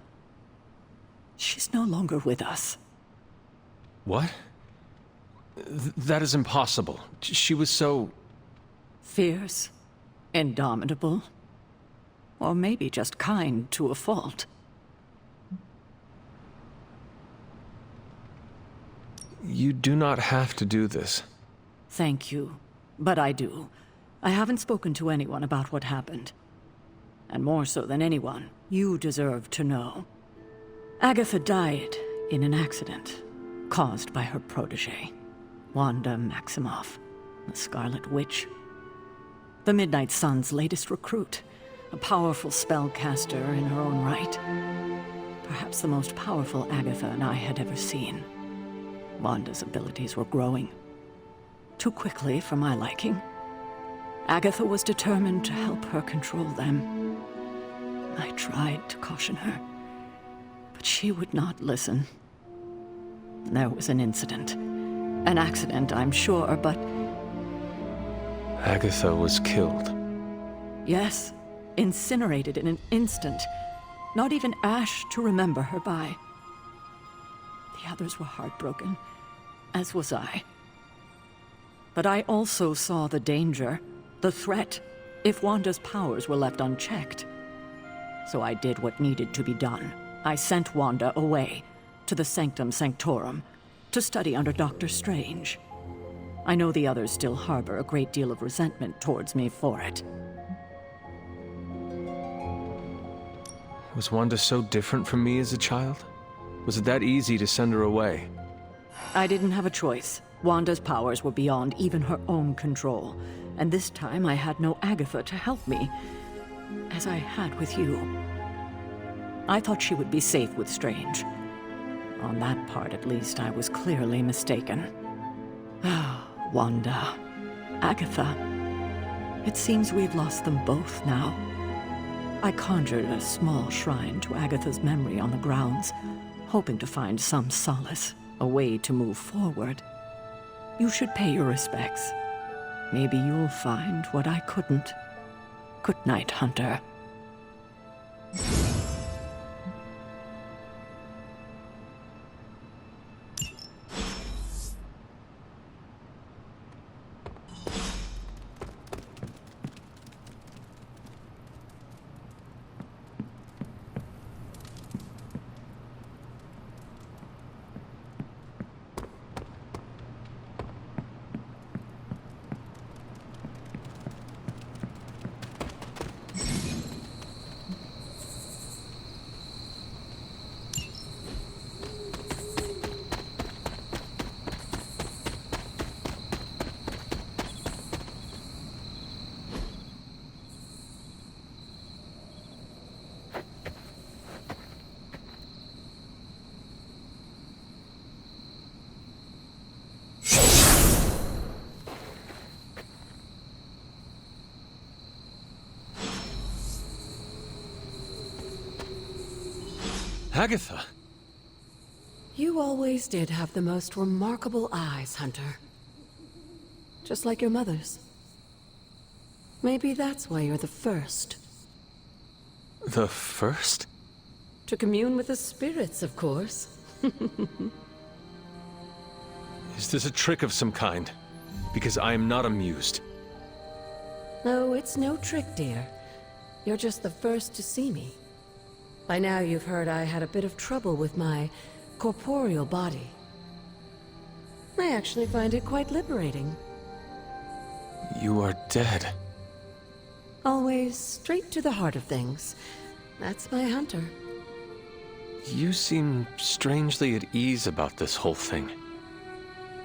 She's no longer with us. What? That is impossible. She was so... Fierce. Indomitable. Or maybe just kind to a fault. You do not have to do this. Thank you. But I do. I haven't spoken to anyone about what happened. And more so than anyone, you deserve to know. Agatha died in an accident caused by her protege, Wanda Maximoff, the Scarlet Witch. The Midnight Sun's latest recruit, a powerful spellcaster in her own right. Perhaps the most powerful Agatha and I had ever seen. Wanda's abilities were growing. Too quickly for my liking. Agatha was determined to help her control them. I tried to caution her, but she would not listen. There was an incident. An accident, I'm sure, but... Agatha was killed. Yes, incinerated in an instant. Not even ash to remember her by. The others were heartbroken, as was I. But I also saw the danger, the threat, if Wanda's powers were left unchecked. So I did what needed to be done. I sent Wanda away, to the Sanctum Sanctorum, to study under Dr. Strange. I know the others still harbor a great deal of resentment towards me for it. Was Wanda so different from me as a child? Was it that easy to send her away? I didn't have a choice. Wanda's powers were beyond even her own control. And this time I had no Agatha to help me, as I had with you. I thought she would be safe with Strange. On that part, at least, I was clearly mistaken. Ah, Wanda. Agatha. It seems we've lost them both now. I conjured a small shrine to Agatha's memory on the grounds, hoping to find some solace, a way to move forward. You should pay your respects. Maybe you'll find what I couldn't. Good night, Hunter. Agatha! You always did have the most remarkable eyes, Hunter. Just like your mother's. Maybe that's why you're the first. The first? To commune with the spirits, of course. Is this a trick of some kind? Because I am not amused. No, it's no trick, dear. You're just the first to see me. By now you've heard I had a bit of trouble with my corporeal body. I actually find it quite liberating. You are dead. Always straight to the heart of things. That's my hunter. You seem strangely at ease about this whole thing.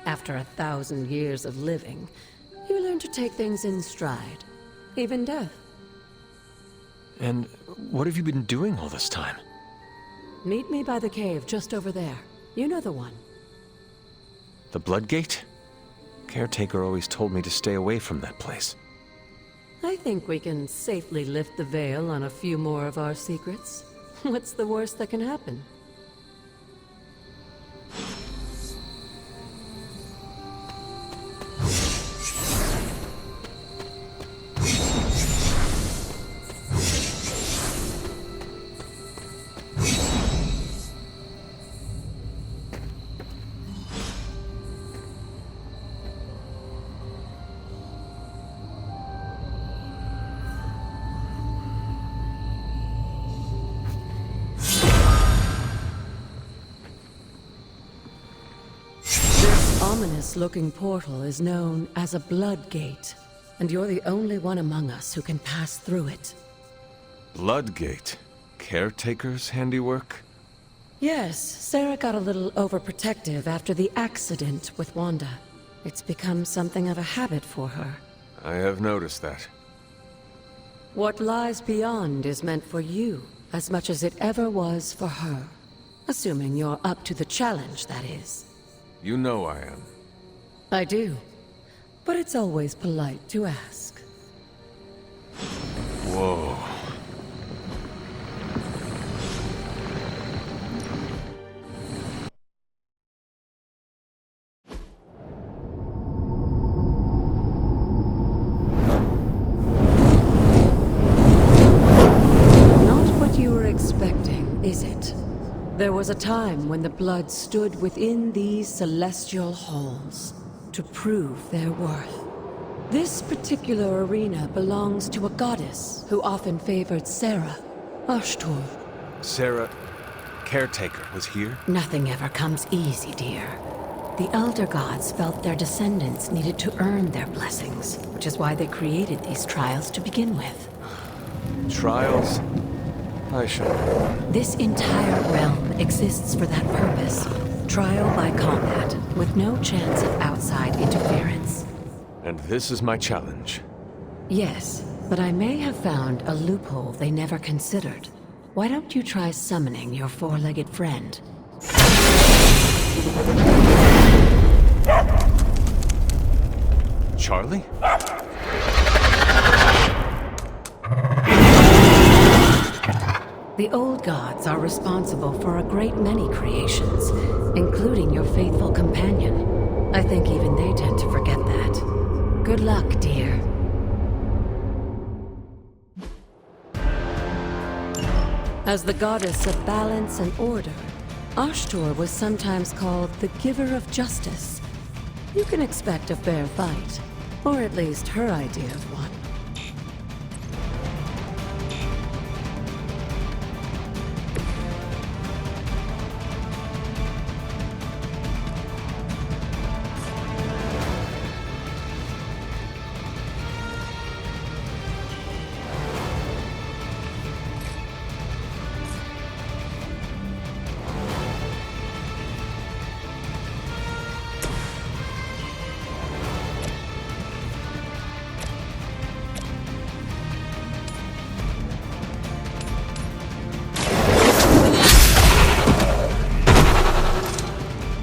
After 1,000 years of living, you learn to take things in stride. Even death. And what have you been doing all this time? Meet me by the cave just over there. You know the one. The Bloodgate? Caretaker always told me to stay away from that place. I think we can safely lift the veil on a few more of our secrets. What's the worst that can happen? Ominous-looking portal is known as a Bloodgate, and you're the only one among us who can pass through it. Bloodgate? Caretaker's handiwork? Yes, Sarah got a little overprotective after the accident with Wanda. It's become something of a habit for her. I have noticed that. What lies beyond is meant for you, as much as it ever was for her. Assuming you're up to the challenge, that is. You know I am. I do. But it's always polite to ask. Whoa. Not what you were expecting, is it? There was a time when the blood stood within these celestial halls to prove their worth. This particular arena belongs to a goddess who often favored Sarah, Ashtor. Sarah, Caretaker, was here? Nothing ever comes easy, dear. The Elder Gods felt their descendants needed to earn their blessings, which is why they created these trials to begin with. Trials? I should. This entire realm exists for that purpose. Trial by combat, with no chance of outside interference. And this is my challenge. Yes, but I may have found a loophole they never considered. Why don't you try summoning your four-legged friend? Charlie? The old gods are responsible for a great many creations, including your faithful companion. I think even they tend to forget that. Good luck, dear. As the goddess of balance and order, Ashtor was sometimes called the Giver of Justice. You can expect a fair fight, or at least her idea of one.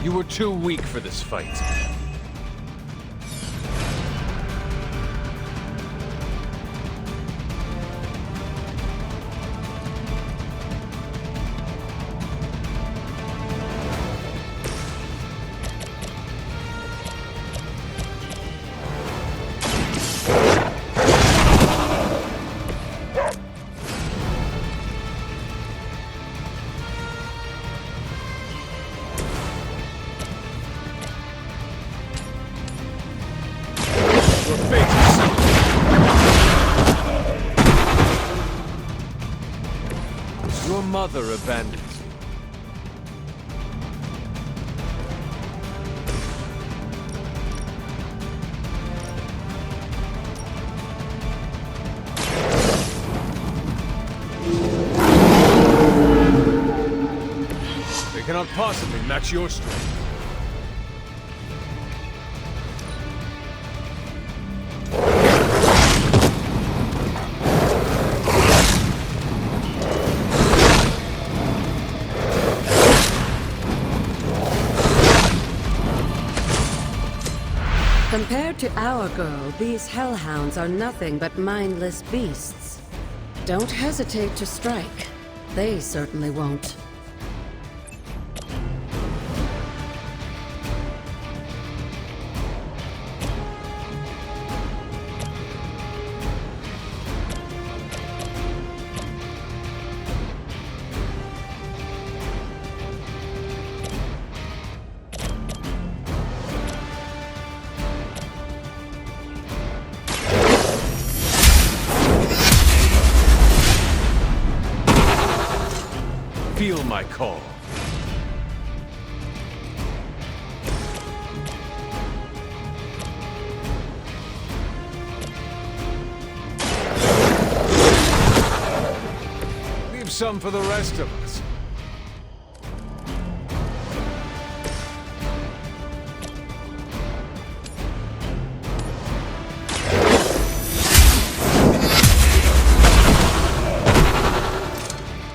You were too weak for this fight. Your mother abandons you. They cannot possibly match your strength. Compared to our girl, these hellhounds are nothing but mindless beasts. Don't hesitate to strike. They certainly won't. Feel my call. Leave some for the rest of us.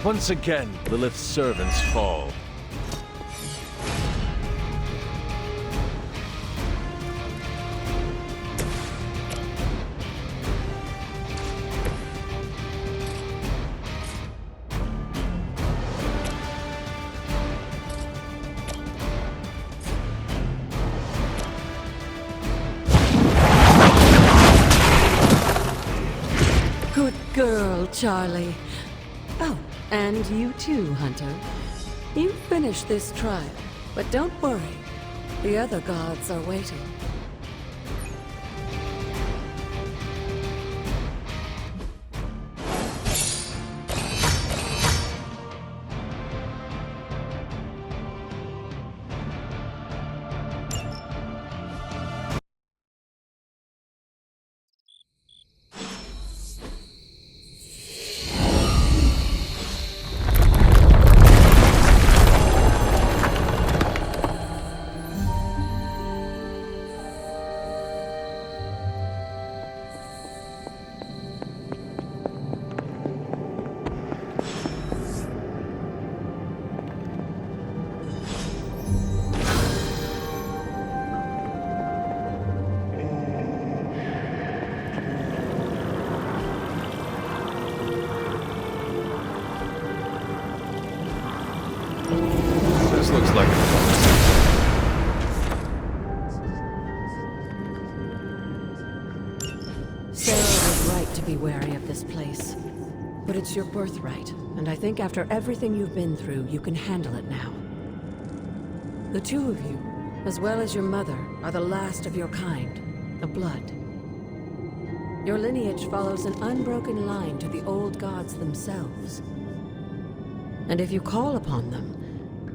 Once again, Lilith's servants fall. Good girl, Charlie. Oh, and you too, Hunter. You finished this trial, but don't worry. The other gods are waiting. This looks like a Sarah was right to be wary of this place. But it's your birthright, and I think after everything you've been through, you can handle it now. The two of you, as well as your mother, are the last of your kind, the Blood. Your lineage follows an unbroken line to the old gods themselves. And if you call upon them,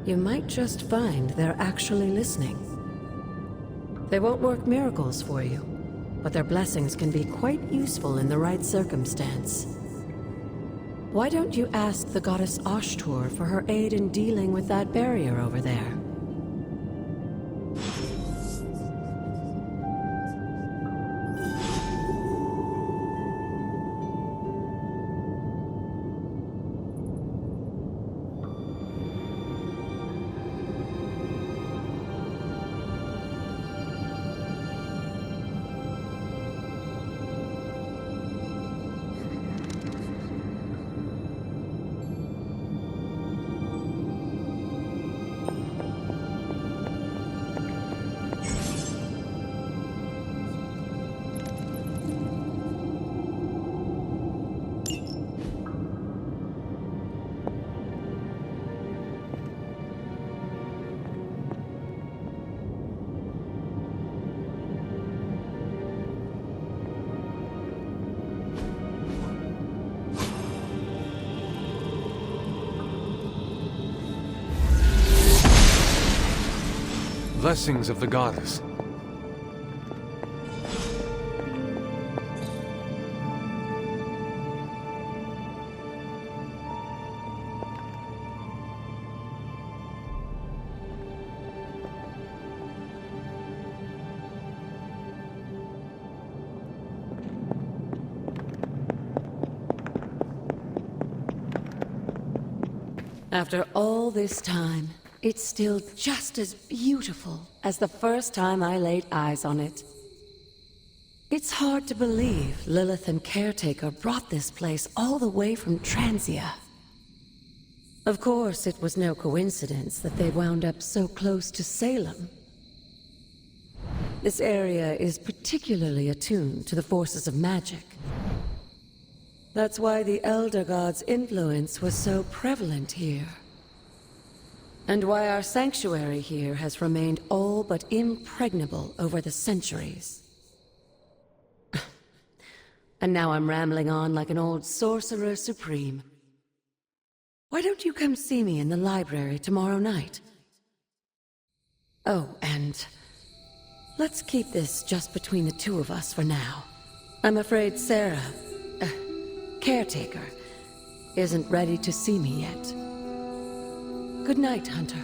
you might just find they're actually listening. They won't work miracles for you, but their blessings can be quite useful in the right circumstance. Why don't you ask the goddess Ashtur for her aid in dealing with that barrier over there? blessings of the goddess. After all this time, it's still just as beautiful as the first time I laid eyes on it. It's hard to believe Lilith and Caretaker brought this place all the way from Transia. Of course, it was no coincidence that they wound up so close to Salem. This area is particularly attuned to the forces of magic. That's why the Elder God's influence was so prevalent here. And why our sanctuary here has remained all but impregnable over the centuries. And now I'm rambling on like an old sorcerer supreme. Why don't you come see me in the library tomorrow night? Oh, and let's keep this just between the two of us for now. I'm afraid Sarah, Caretaker, isn't ready to see me yet. Good night, Hunter.